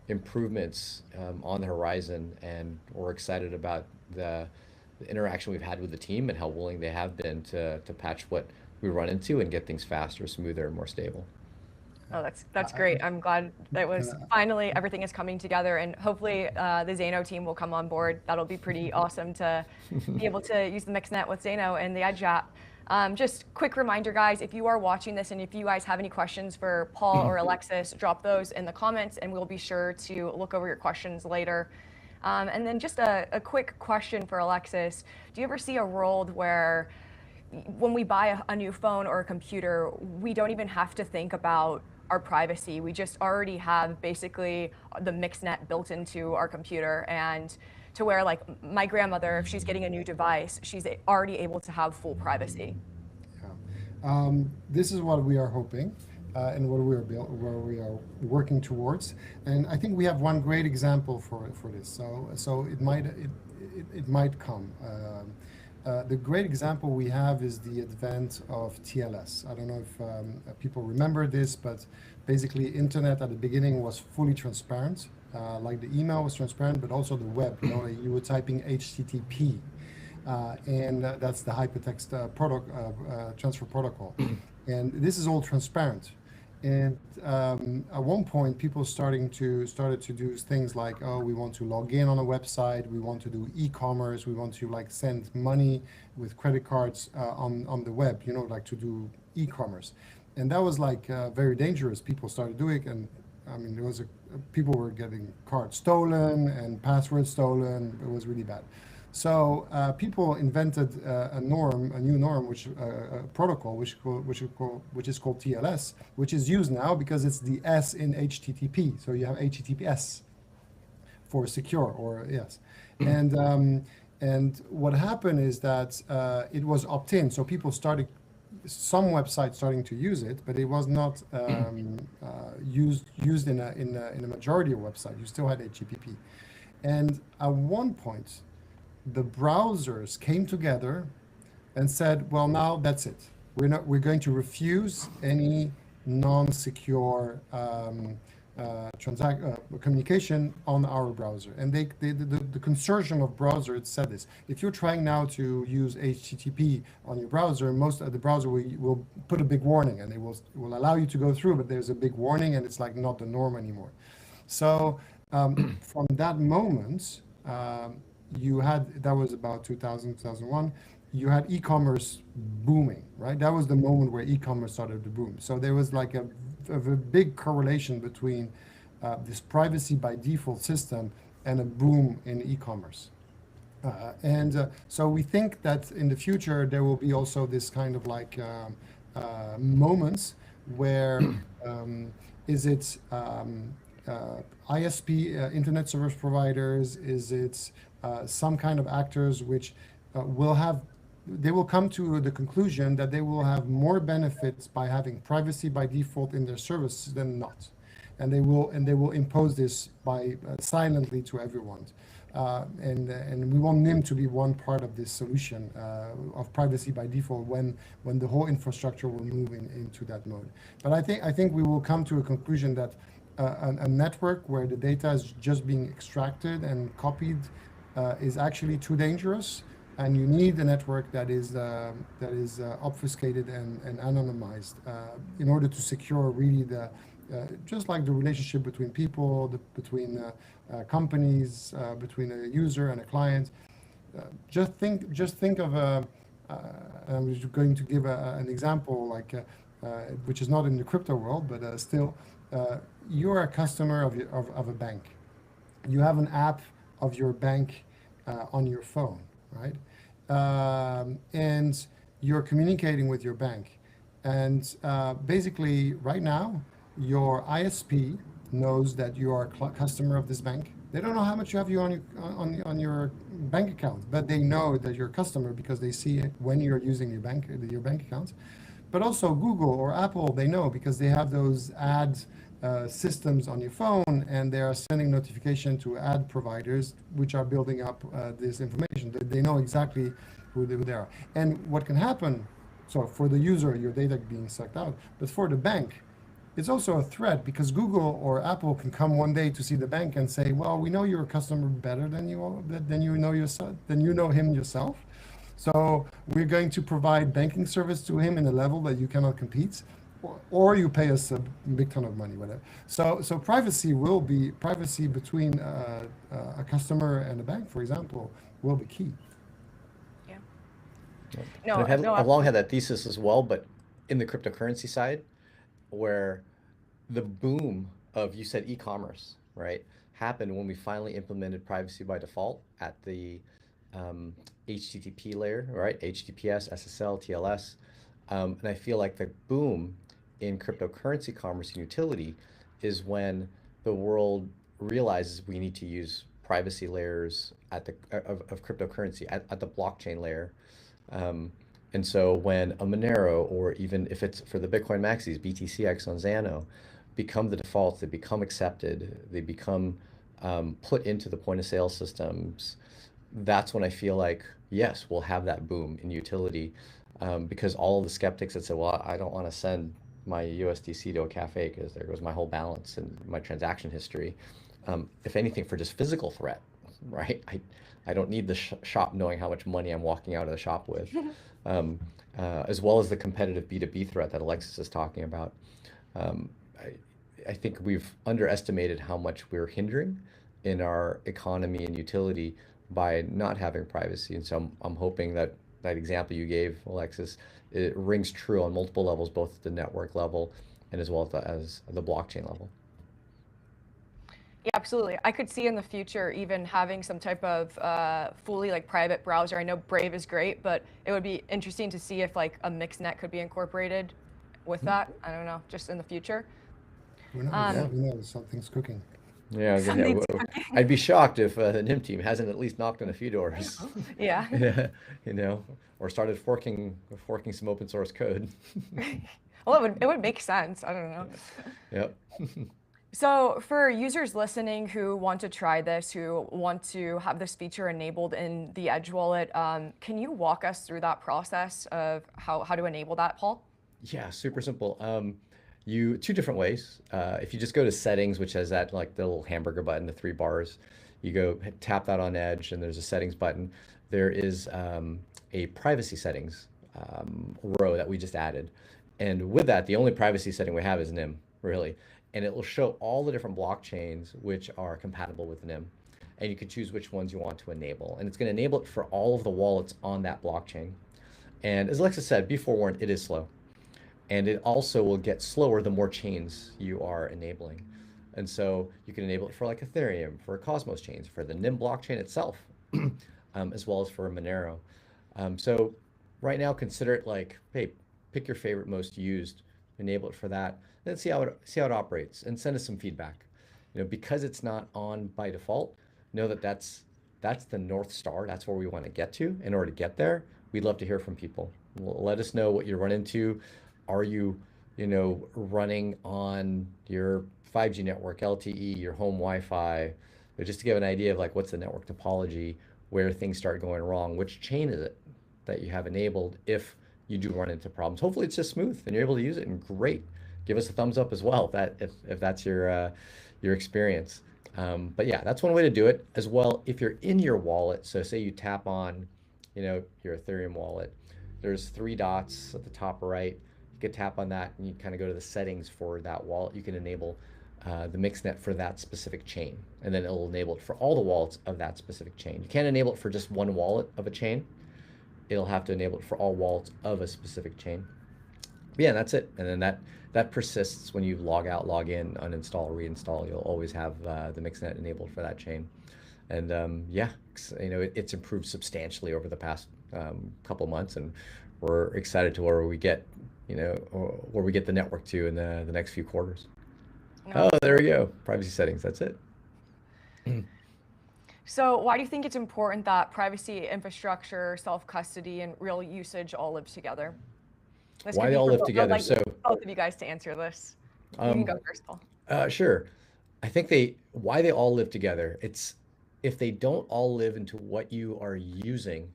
improvements on the horizon, and we're excited about the interaction we've had with the team and how willing they have been to patch what we run into and get things faster, smoother, and more stable. Oh, that's great. I'm glad that was finally everything is coming together, and hopefully the Xano team will come on board. That'll be pretty awesome to be able to use the Mixnet with Xano and the Edge app. Just quick reminder, guys, if you are watching this and if you guys have any questions for Paul or Alexis, drop those in the comments and we'll be sure to look over your questions later. And then just a quick question for Alexis. Do you ever see a world where when we buy a new phone or a computer, we don't even have to think about our privacy? We just already have basically the Mixnet built into our computer, and to where, like, my grandmother, if she's getting a new device, she's already able to have full privacy. Yeah. This is what we are hoping, and what where we are working towards. And I think we have one great example for this. So it might come. The great example we have is the advent of TLS. I don't know if people remember this, but basically internet at the beginning was fully transparent. Like the email was transparent, but also the web. You were typing HTTP, and that's the hypertext transfer protocol. And this is all transparent. And at one point, people started to do things like, oh, we want to log in on a website, we want to do e-commerce, we want to like send money with credit cards on the web, you know, like to do e-commerce, and that was like very dangerous. People started doing it, and I mean, there was people were getting cards stolen and passwords stolen. It was really bad. So people invented a new norm, a protocol, which is called TLS, which is used now because it's the S in HTTP. So you have HTTPS for secure, or yes, and what happened is that it was opt-in. So people started, some websites starting to use it, but it was not used in a majority of websites. You still had HTTP, and at one point the browsers came together and said, well, now that's it. We're going to refuse any non-secure communication on our browser. And the consortium of browsers said this. If you're trying now to use HTTP on your browser, most of the browser will put a big warning, and it will allow you to go through, but there's a big warning, and it's like not the norm anymore. So from that moment, that was about 2000, 2001, you had e-commerce booming, right? That was the moment where e-commerce started to boom. So there was like a big correlation between this privacy by default system and a boom in e-commerce. So we think that in the future, there will be also this kind of like moments where is it ISP, internet service providers, is it some kind of actors which they will come to the conclusion that they will have more benefits by having privacy by default in their service than not, and they will impose this by silently to everyone, and we want NIM to be one part of this solution of privacy by default when the whole infrastructure will move into that mode. But I think we will come to a conclusion that a network where the data is just being extracted and copied is actually too dangerous, and you need a network that is obfuscated and anonymized in order to secure really just like the relationship between people, between companies, between a user and a client. Just think of I'm just going to give an example, like which is not in the crypto world, but still, you're a customer of a bank. You have an app of your bank on your phone, right? And you're communicating with your bank. And basically, right now, your ISP knows that you are a customer of this bank. They don't know how much you have on your bank account, but they know that you're a customer because they see it when you're using your bank accounts. But also Google or Apple, they know because they have those ads systems on your phone, and they are sending notification to ad providers which are building up this information. They know exactly who they are. And what can happen, so for the user, your data being sucked out, but for the bank, it's also a threat because Google or Apple can come one day to see the bank and say, well, we know you're a customer better than you know him yourself. So we're going to provide banking service to him in a level that you cannot compete, or you pay us a big ton of money, whatever. So privacy between a customer and a bank, for example, will be key. Yeah. I've long had that thesis as well, but in the cryptocurrency side, where the boom of, you said e-commerce, right, happened when we finally implemented privacy by default at the HTTP layer, right? HTTPS, SSL, TLS. And I feel like the boom in cryptocurrency commerce and utility is when the world realizes we need to use privacy layers at of cryptocurrency at the blockchain layer. And so when a Monero, or even if it's for the Bitcoin Maxis, BTC, Exxon, Zano, become the defaults, they become accepted, they become put into the point of sale systems, that's when I feel like, yes, we'll have that boom in utility, because all of the skeptics that say, well, I don't want to send my USDC to a cafe because there goes my whole balance and my transaction history. If anything, for just physical threat, right? I don't need the shop knowing how much money I'm walking out of the shop with, as well as the competitive B2B threat that Alexis is talking about. Um, I think we've underestimated how much we're hindering in our economy and utility by not having privacy. And so I'm hoping that that example you gave, Alexis, it rings true on multiple levels, both at the network level and as well as the blockchain level. Yeah, absolutely. I could see in the future even having some type of fully like private browser. I know Brave is great, but it would be interesting to see if like a mixed-net could be incorporated with that. I don't know, just in the future. Who knows? Yeah. Um, Who knows? Something's cooking. Yeah, Something's cooking. I'd be shocked if the NIM team hasn't at least knocked on a few doors, Yeah. you know, or started forking some open source code. Well, it would make sense. I don't know. Yep. So for users listening who want to try this, who want to have this feature enabled in the Edge wallet, can you walk us through that process of how to enable that, Paul? Yeah, super simple. Two different ways. If you just go to settings, which has that like the little hamburger button, the three bars, you go tap that on Edge, and there's a settings button. There is a privacy settings row that we just added, and with that, the only privacy setting we have is NIM, really, and it will show all the different blockchains which are compatible with NIM, and you can choose which ones you want to enable, and it's going to enable it for all of the wallets on that blockchain. And as Alexa said, be forewarned, it is slow. And it also will get slower the more chains you are enabling. And so you can enable it for like Ethereum, for Cosmos chains, for the NIM blockchain itself, as well as for Monero. So right now, consider it like, hey, pick your favorite most used, enable it for that, then see how it operates, and send us some feedback. Because it's not on by default, know that that's the North Star. That's where we want to get to. In order to get there, we'd love to hear from people. Let us know what you run into. Are you, running on your 5G network, LTE, your home Wi-Fi? Just to give an idea of like what's the network topology, where things start going wrong, which chain is it that you have enabled if you do run into problems. Hopefully it's just smooth and you're able to use it, and great. Give us a thumbs up as well if that's your experience. But yeah, that's one way to do it as well. If you're in your wallet, so say you tap on, your Ethereum wallet, there's three dots at the top right. You can tap on that and you kind of go to the settings for that wallet. You can enable the mixnet for that specific chain, and then it'll enable it for all the wallets of that specific chain. You can't enable it for just one wallet of a chain. It'll have to enable it for all wallets of a specific chain. But yeah, that's it. And then that persists when you log out, log in, uninstall, reinstall. You'll always have the mixnet enabled for that chain. And yeah, it's improved substantially over the past couple months, and we're excited to where we get, where we get the network to in the next few quarters. No. Oh, there we go. Privacy settings. That's it. So why do you think it's important that privacy, infrastructure, self-custody, and real usage all live together? This Why could they be all for live both, together? like, So, both of you guys to answer this. You can go first, Paul. sure. I think why they all live together. It's if they don't all live into what you are using,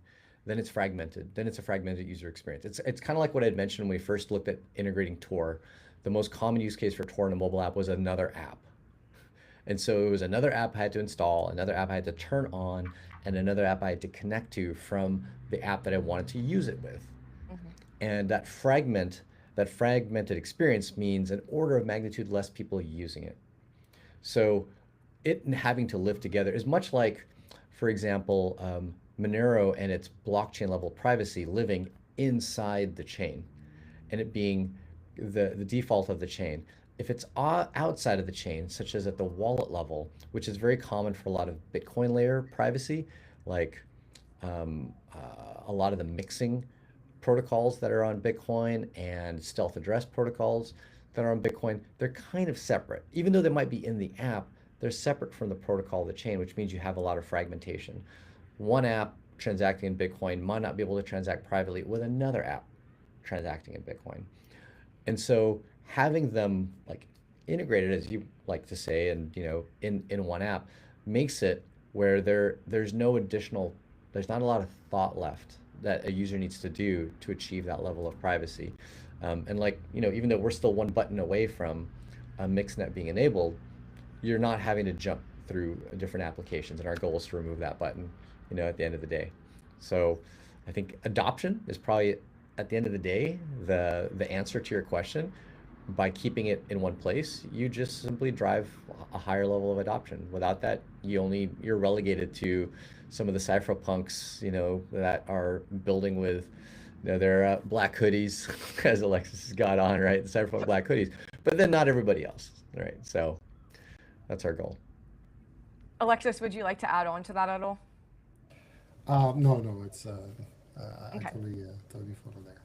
then it's fragmented. Then it's a fragmented user experience. It's kind of like what I had mentioned when we first looked at integrating Tor. The most common use case for Tor in a mobile app was another app. And so it was another app I had to install, another app I had to turn on, and another app I had to connect to from the app that I wanted to use it with. And that fragmented experience means an order of magnitude less people using it. So it having to live together is much like, for example, Monero and its blockchain level privacy living inside the chain, and it being the default of the chain. If it's outside of the chain, such as at the wallet level, which is very common for a lot of Bitcoin layer privacy, like a lot of the mixing protocols that are on Bitcoin and stealth address protocols that are on Bitcoin, they're kind of separate. Even though they might be in the app, they're separate from the protocol of the chain, which means you have a lot of fragmentation. One app transacting in Bitcoin might not be able to transact privately with another app transacting in Bitcoin. And so having them like integrated, as you like to say, and in one app makes it where there's not a lot of thought left that a user needs to do to achieve that level of privacy. And like, even though we're still one button away from a mixnet being enabled, you're not having to jump through different applications. And our goal is to remove that button, at the end of the day. So I think adoption is probably, at the end of the day, the answer to your question. by keeping it in one place, you just simply drive a higher level of adoption. Without that, you're relegated to some of the cypherpunks, that are building with, their black hoodies, as Alexis has got on, right? The cypherpunk black hoodies, but then not everybody else, right? So that's our goal. Alexis, would you like to add on to that at all? No, it's I Okay. totally follow there.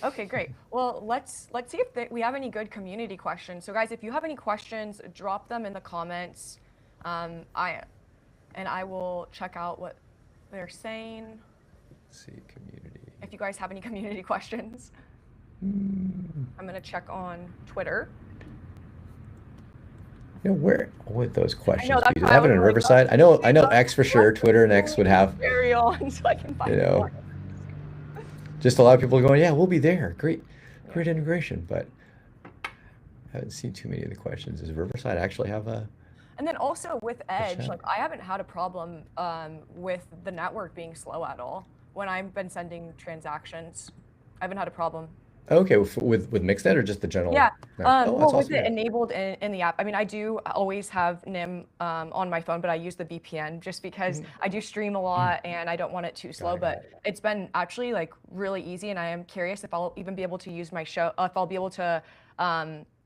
Okay, great. Well, let's see if we have any good community questions. So guys, if you have any questions, drop them in the comments. I will check out what they're saying. Let's see, community. If you guys have any community questions. I'm gonna check on Twitter. Where with those questions? that's Do they why I have it was in like, Riverside? I know X for sure. Twitter and X would have, Carry on so I can find more. just a lot of people going, yeah, we'll be there. Great integration, but I haven't seen too many of the questions. Does Riverside actually have a? And then also with Edge, chat? like I haven't had a problem with the network being slow at all when I've been sending transactions. I haven't had a problem. Okay, with MixNet or just the general? Yeah. No. Well, that's with awesome. it Yeah. enabled in the app. I mean, I do always have NIM on my phone, but I use the VPN just because I do stream a lot and I don't want it too slow. But it's been actually like really easy, and I am curious if I'll even be able to use my show, if I'll be able to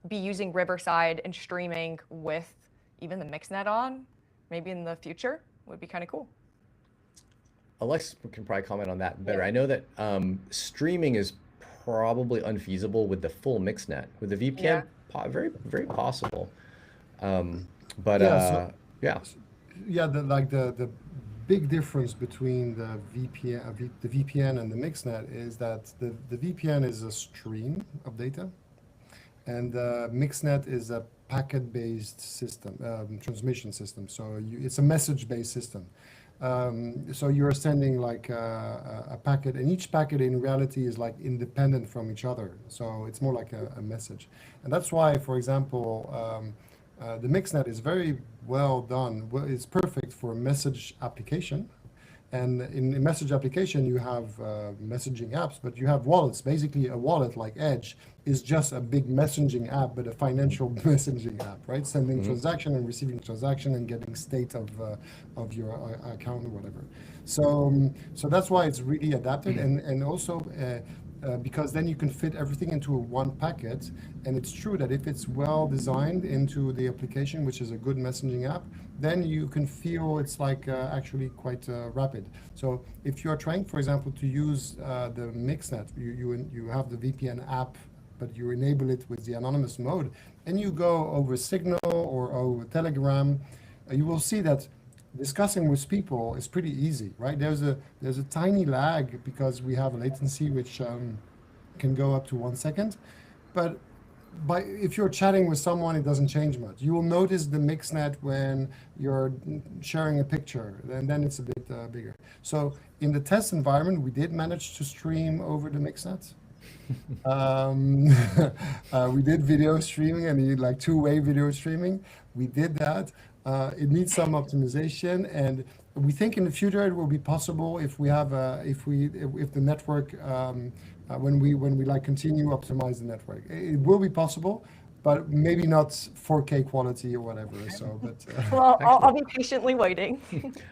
be using Riverside and streaming with even the MixNet on, maybe in the future, would be kind of cool. Alexis can probably comment on that better. I know that streaming is probably unfeasible with the full MixNet. With the VPN, very, very possible. But Yeah, yeah. Yeah, the big difference between the VPN and the MixNet is that the VPN is a stream of data, and the MixNet is a packet-based system, transmission system. So it's a message-based system. So you're sending like a packet, and each packet in reality is like independent from each other. So it's more like a message. And that's why, for example, the MixNet is very well done. It's perfect for message application. And in message application, you have messaging apps, but you have wallets. Basically, a wallet like Edge is just a big messaging app, but a financial messaging app, right? Sending transaction and receiving transaction and getting state of your account or whatever. So that's why it's really adapted, and also because then you can fit everything into one packet. And it's true that if it's well designed into the application, which is a good messaging app, then you can feel it's like actually quite rapid. So if you are trying, for example, to use the MixNet, you have the VPN app, but you enable it with the anonymous mode, and you go over Signal or over Telegram, you will see that discussing with people is pretty easy, right? There's a tiny lag because we have a latency which can go up to 1 second, but if you're chatting with someone, it doesn't change much. You will notice the MixNet when you're sharing a picture, and then it's a bit bigger. So in the test environment, we did manage to stream over the MixNet. We did video streaming, and you like two-way video streaming. We did that. It needs some optimization, and we think in the future it will be possible if we have if the network when we like continue optimize the network. It will be possible, but maybe not 4K quality or whatever. So, but well, I'll be patiently waiting.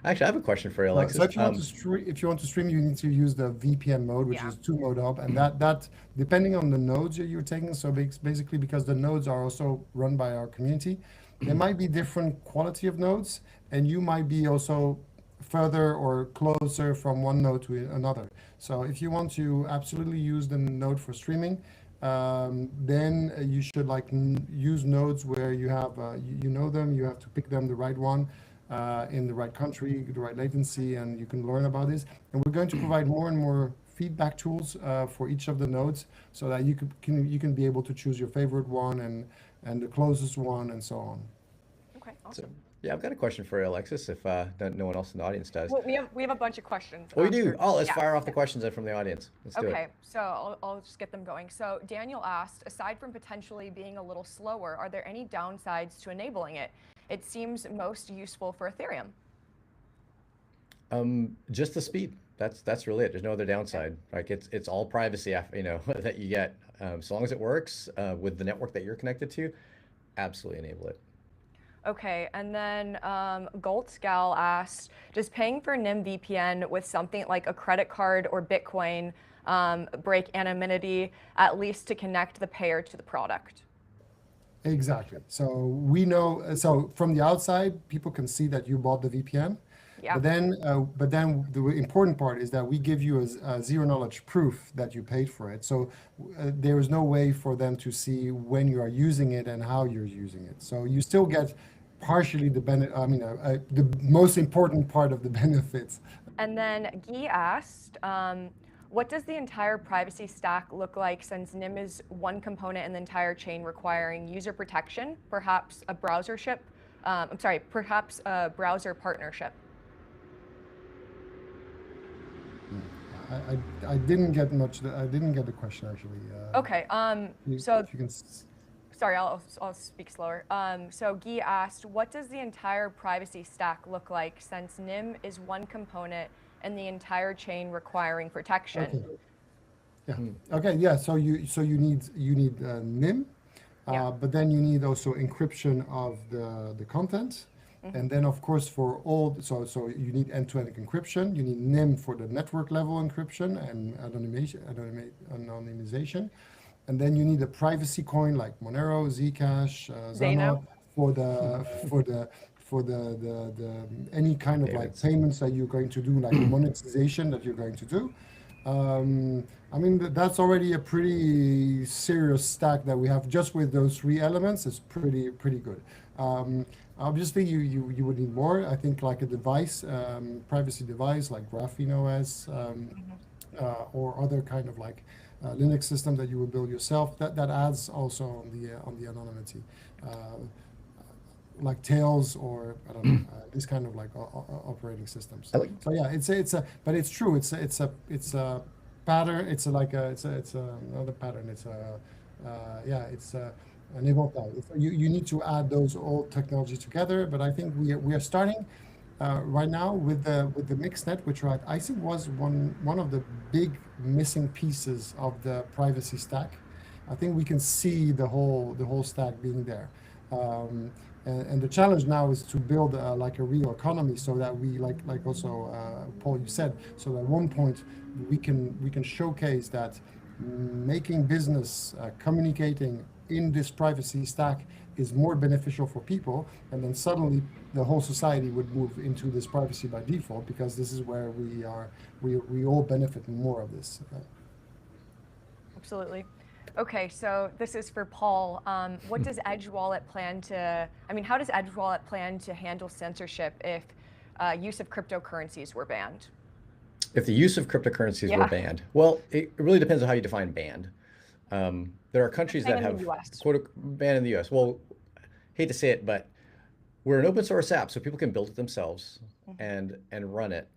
Actually, I have a question for you, Alexis. So if you want to stream, you need to use the VPN mode, which is 2-mode hub, and that depending on the nodes that you're taking. So basically, because the nodes are also run by our community, there might be different quality of nodes, and you might be also further or closer from one node to another. So if you want to absolutely use the node for streaming, then you should use nodes where you have you know them. You have to pick them the right one in the right country, the right latency, and you can learn about this. And we're going to provide more and more feedback tools for each of the nodes, so that you can be able to choose your favorite one and the closest one and so on. Okay, awesome. So, yeah, I've got a question for you, Alexis, if no one else in the audience does. Well, we have a bunch of questions. Oh, we do? Oh, let's fire off the questions then from the audience. Let's do it. Okay, so I'll just get them going. So Daniel asked, aside from potentially being a little slower, are there any downsides to enabling it? It seems most useful for Ethereum. Just the speed. That's really it. There's no other downside. Like it's all privacy, that you get. So long as it works with the network that you're connected to, absolutely enable it. Okay, and then Goldscal asked, does paying for NIM VPN with something like a credit card or Bitcoin break anonymity, at least to connect the payer to the product? Exactly. So we know, so from the outside, people can see that you bought the VPN. Yeah. But then the important part is that we give you a zero knowledge proof that you paid for it. So there is no way for them to see when you are using it and how you're using it. So you still get partially the most important part of the benefits. And then Guy asked, what does the entire privacy stack look like since NIM is one component in the entire chain requiring user protection, perhaps a perhaps a browser partnership? I didn't get much. I didn't get the question actually. Okay. So if you can. sorry, I'll speak slower. So Guy asked, what does the entire privacy stack look like since NIM is one component and the entire chain requiring protection? Okay. Yeah. Okay. Yeah. So you need NIM, Yeah. but then you need also encryption of the content, and then of course for all so you need end-to-end encryption. You need NIM for the network level encryption and anonymization, and then you need a privacy coin like Monero, Zcash, Zano for the any kind of like payments that you're going to do, like monetization that you're going to do. I mean, that's already a pretty serious stack that we have just with those three elements. It's pretty good. Obviously, you would need more. I think like a device, privacy device like Graphene OS, or other kind of like Linux system that you would build yourself. That adds also on the anonymity. Like Tails or I don't know this kind of like operating systems. So yeah, but it's true. It's a pattern. It's another pattern. It's an evolve. You need to add those old technologies together. But I think we are starting right now with the mixed net, which I think was one of the big missing pieces of the privacy stack. I think we can see the whole stack being there. And the challenge now is to build like a real economy, so that we like also Paul, you said, so at one point we can showcase that making business communicating in this privacy stack is more beneficial for people, and then suddenly the whole society would move into this privacy by default, because this is where we all benefit more of this. Absolutely. Okay, so this is for Paul. What does Edge Wallet how does Edge Wallet plan to handle censorship if use of cryptocurrencies were banned? If the use of cryptocurrencies were banned, well, it really depends on how you define banned. There are countries that have quote banned in the US. Well, hate to say it, but we're an open source app, so people can build it themselves and run it.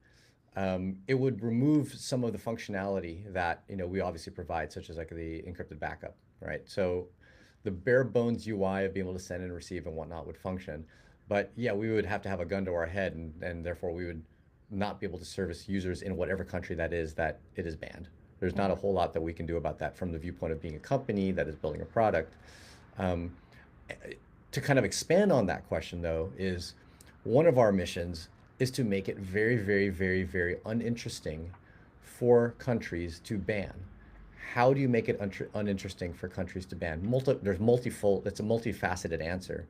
It would remove some of the functionality that we obviously provide, such as like the encrypted backup, right? So the bare bones UI of being able to send and receive and whatnot would function, but yeah, we would have to have a gun to our head, and therefore we would not be able to service users in whatever country that it is banned. There's not a whole lot that we can do about that from the viewpoint of being a company that is building a product. To kind of expand on that question, though, is one of our missions is to make it very, very, very, very uninteresting for countries to ban. How do you make it uninteresting for countries to ban? It's a multifaceted answer.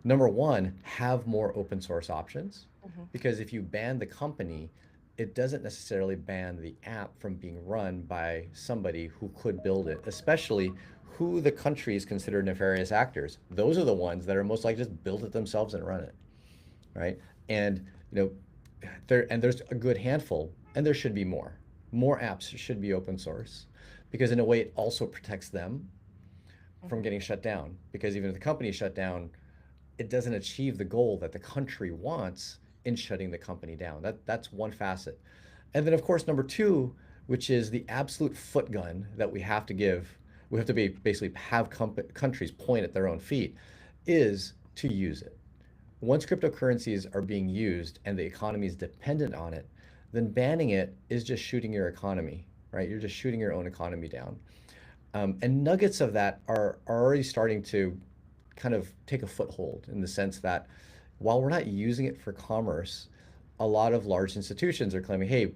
Number one, have more open source options, because if you ban the company, it doesn't necessarily ban the app from being run by somebody who could build it, especially who the countries consider nefarious actors. Those are the ones that are most likely to just build it themselves and run it, right? And there's a good handful, and there should be more. More apps should be open source, because in a way it also protects them from getting shut down. Because even if the company is shut down, it doesn't achieve the goal that the country wants in shutting the company down. That's one facet. And then of course, number two, which is the absolute foot gun that we have to give, we have to basically have countries point at their own feet, is to use it. Once cryptocurrencies are being used and the economy is dependent on it, then banning it is just shooting your economy, right? You're just shooting your own economy down. And nuggets of that are already starting to kind of take a foothold in the sense that while we're not using it for commerce, a lot of large institutions are claiming, hey,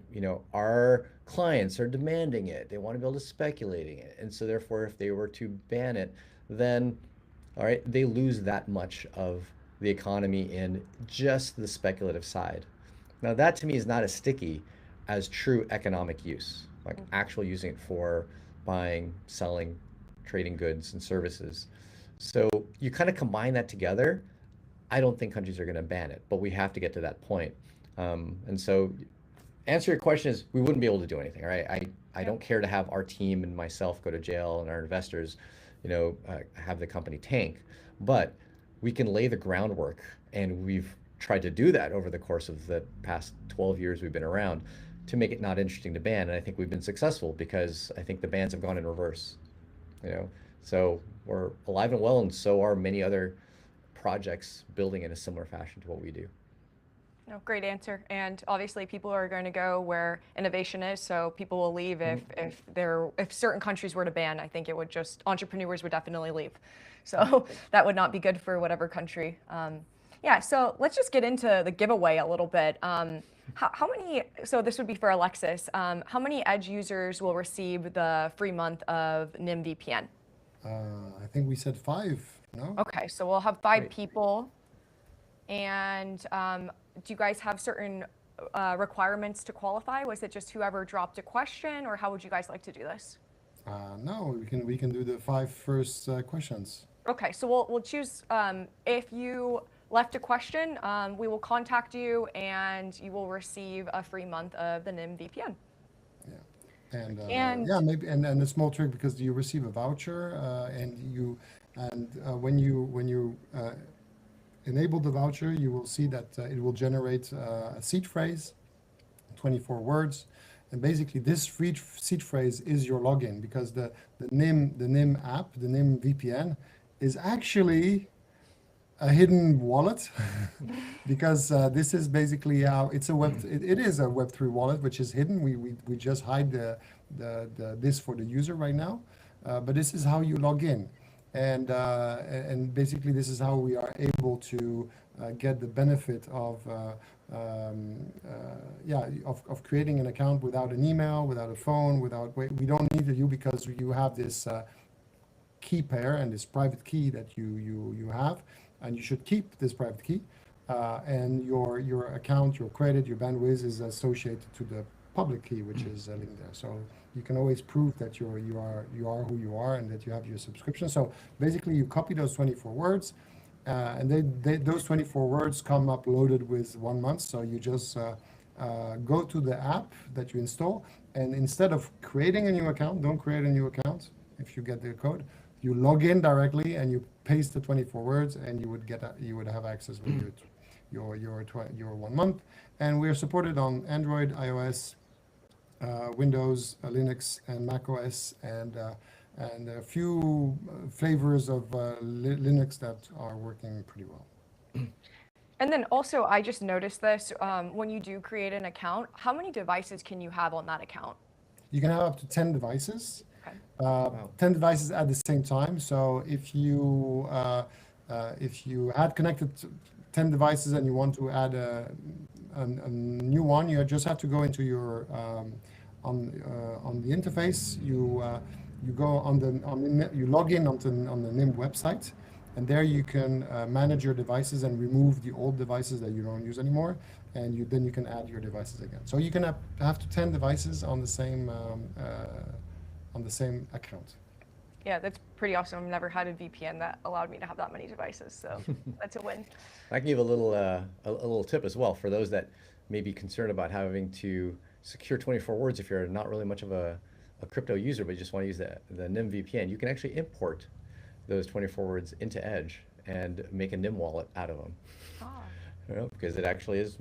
our clients are demanding it. They want to be able to speculating it. And so therefore, if they were to ban it, then all right, they lose that much of the economy in just the speculative side. Now, that to me is not as sticky as true economic use, like actual using it for buying, selling, trading goods and services. So you kind of combine that together. I don't think countries are going to ban it, but we have to get to that point. And so, answer your question is we wouldn't be able to do anything, right? I don't care to have our team and myself go to jail and our investors, have the company tank, but we can lay the groundwork, and we've tried to do that over the course of the past 12 years we've been around to make it not interesting to ban. And I think we've been successful because I think the bans have gone in reverse, you know. So we're alive and well, and so are many other projects building in a similar fashion to what we do. No, great answer. And obviously, people are going to go where innovation is. So people will leave if certain countries were to ban. I think it would just entrepreneurs would definitely leave. So that would not be good for whatever country. Yeah. So let's just get into the giveaway a little bit. How many? So this would be for Alexis. How many Edge users will receive the free month of NIM VPN? I think we said 5. No. Okay. So we'll have 5 Great. people. And do you guys have certain requirements to qualify? Was it just whoever dropped a question, or how would you guys like to do this? No, we can do the 5 first questions. Okay, so we'll choose. If you left a question, we will contact you, and you will receive a free month of the NIM VPN. Yeah, And yeah, maybe and a small trick, because you receive a voucher, when you enable the voucher, you will see that it will generate a seed phrase, 24 words, and basically this free seed phrase is your login, because the NIM app, the NIM VPN, is actually a hidden wallet because this is basically how it's a it is a Web3 wallet, which is hidden. We just hide this for the user right now, but this is how you log in. And basically this is how we are able to get the benefit of creating an account without an email, without a phone, we don't need you, because you have this key pair and this private key that you have, and you should keep this private key, and your account, your credit, your bandwidth is associated to the public key, which is linked there. So you can always prove that you are who you are, and that you have your subscription. So basically, you copy those 24 words, and those 24 words come uploaded with 1 month. So you just go to the app that you install, and instead of creating a new account, don't create a new account. If you get the code, you log in directly and you paste the 24 words, and you would have access with your 1 month. And we're supported on Android, iOS, Windows, Linux, and Mac OS, and a few flavors of Linux that are working pretty well. And then also, I just noticed this, when you do create an account, how many devices can you have on that account? You can have up to 10 devices. Okay. Wow. 10 devices at the same time. So if you had connected 10 devices and you want to add a new one, you just have to go into your on the interface. You go you log in on the NIM website, and there you can manage your devices and remove the old devices that you don't use anymore, and then you can add your devices again. So you can have to 10 devices on the same account. Yeah, that's pretty awesome. I've never had a VPN that allowed me to have that many devices, so that's a win. I can give a little tip as well for those that may be concerned about having to secure 24 words if you're not really much of a crypto user, but you just want to use the NIM VPN. You can actually import those 24 words into Edge and make a NIM wallet out of them. Ah. Because it actually it's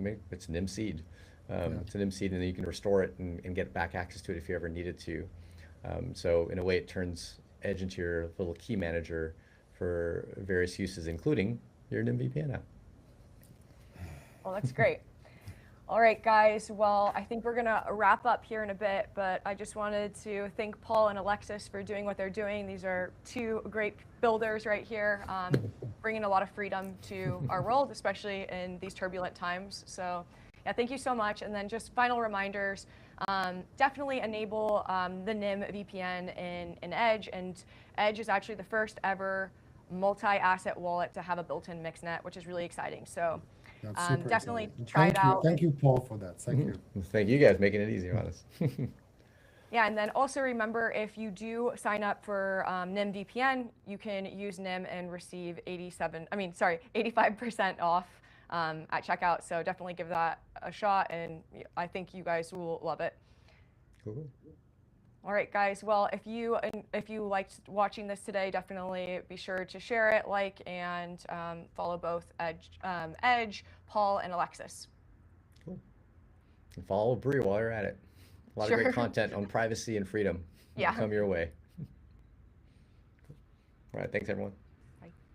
NIM seed. It's a NIM seed, and then you can restore it and get back access to it if you ever needed to. So in a way, it turns Edge into your little key manager for various uses, including your NIM VPN app. Well, that's great. All right, guys. Well, I think we're going to wrap up here in a bit, but I just wanted to thank Paul and Alexis for doing what they're doing. These are two great builders right here, bringing a lot of freedom to our world, especially in these turbulent times. So, yeah, thank you so much. And then just final reminders, definitely enable the NIM VPN in Edge. And Edge is actually the first ever multi-asset wallet to have a built-in mixnet, which is really exciting. So That's super definitely exciting. try it out. Thank you, Paul, for that. Thank you. Thank you guys, making it easy on us. Yeah, and then also remember, if you do sign up for NIM VPN, you can use NIM and receive 85% off at checkout. So definitely give that a shot, and I think you guys will love it. Cool. All right, guys. Well, if you liked watching this today, definitely be sure to share it, like, and follow both Edge, Paul, and Alexis. Cool. And follow Bree while you're at it. A lot of great content on privacy and freedom. Yeah. Come your way. All right. Thanks, everyone.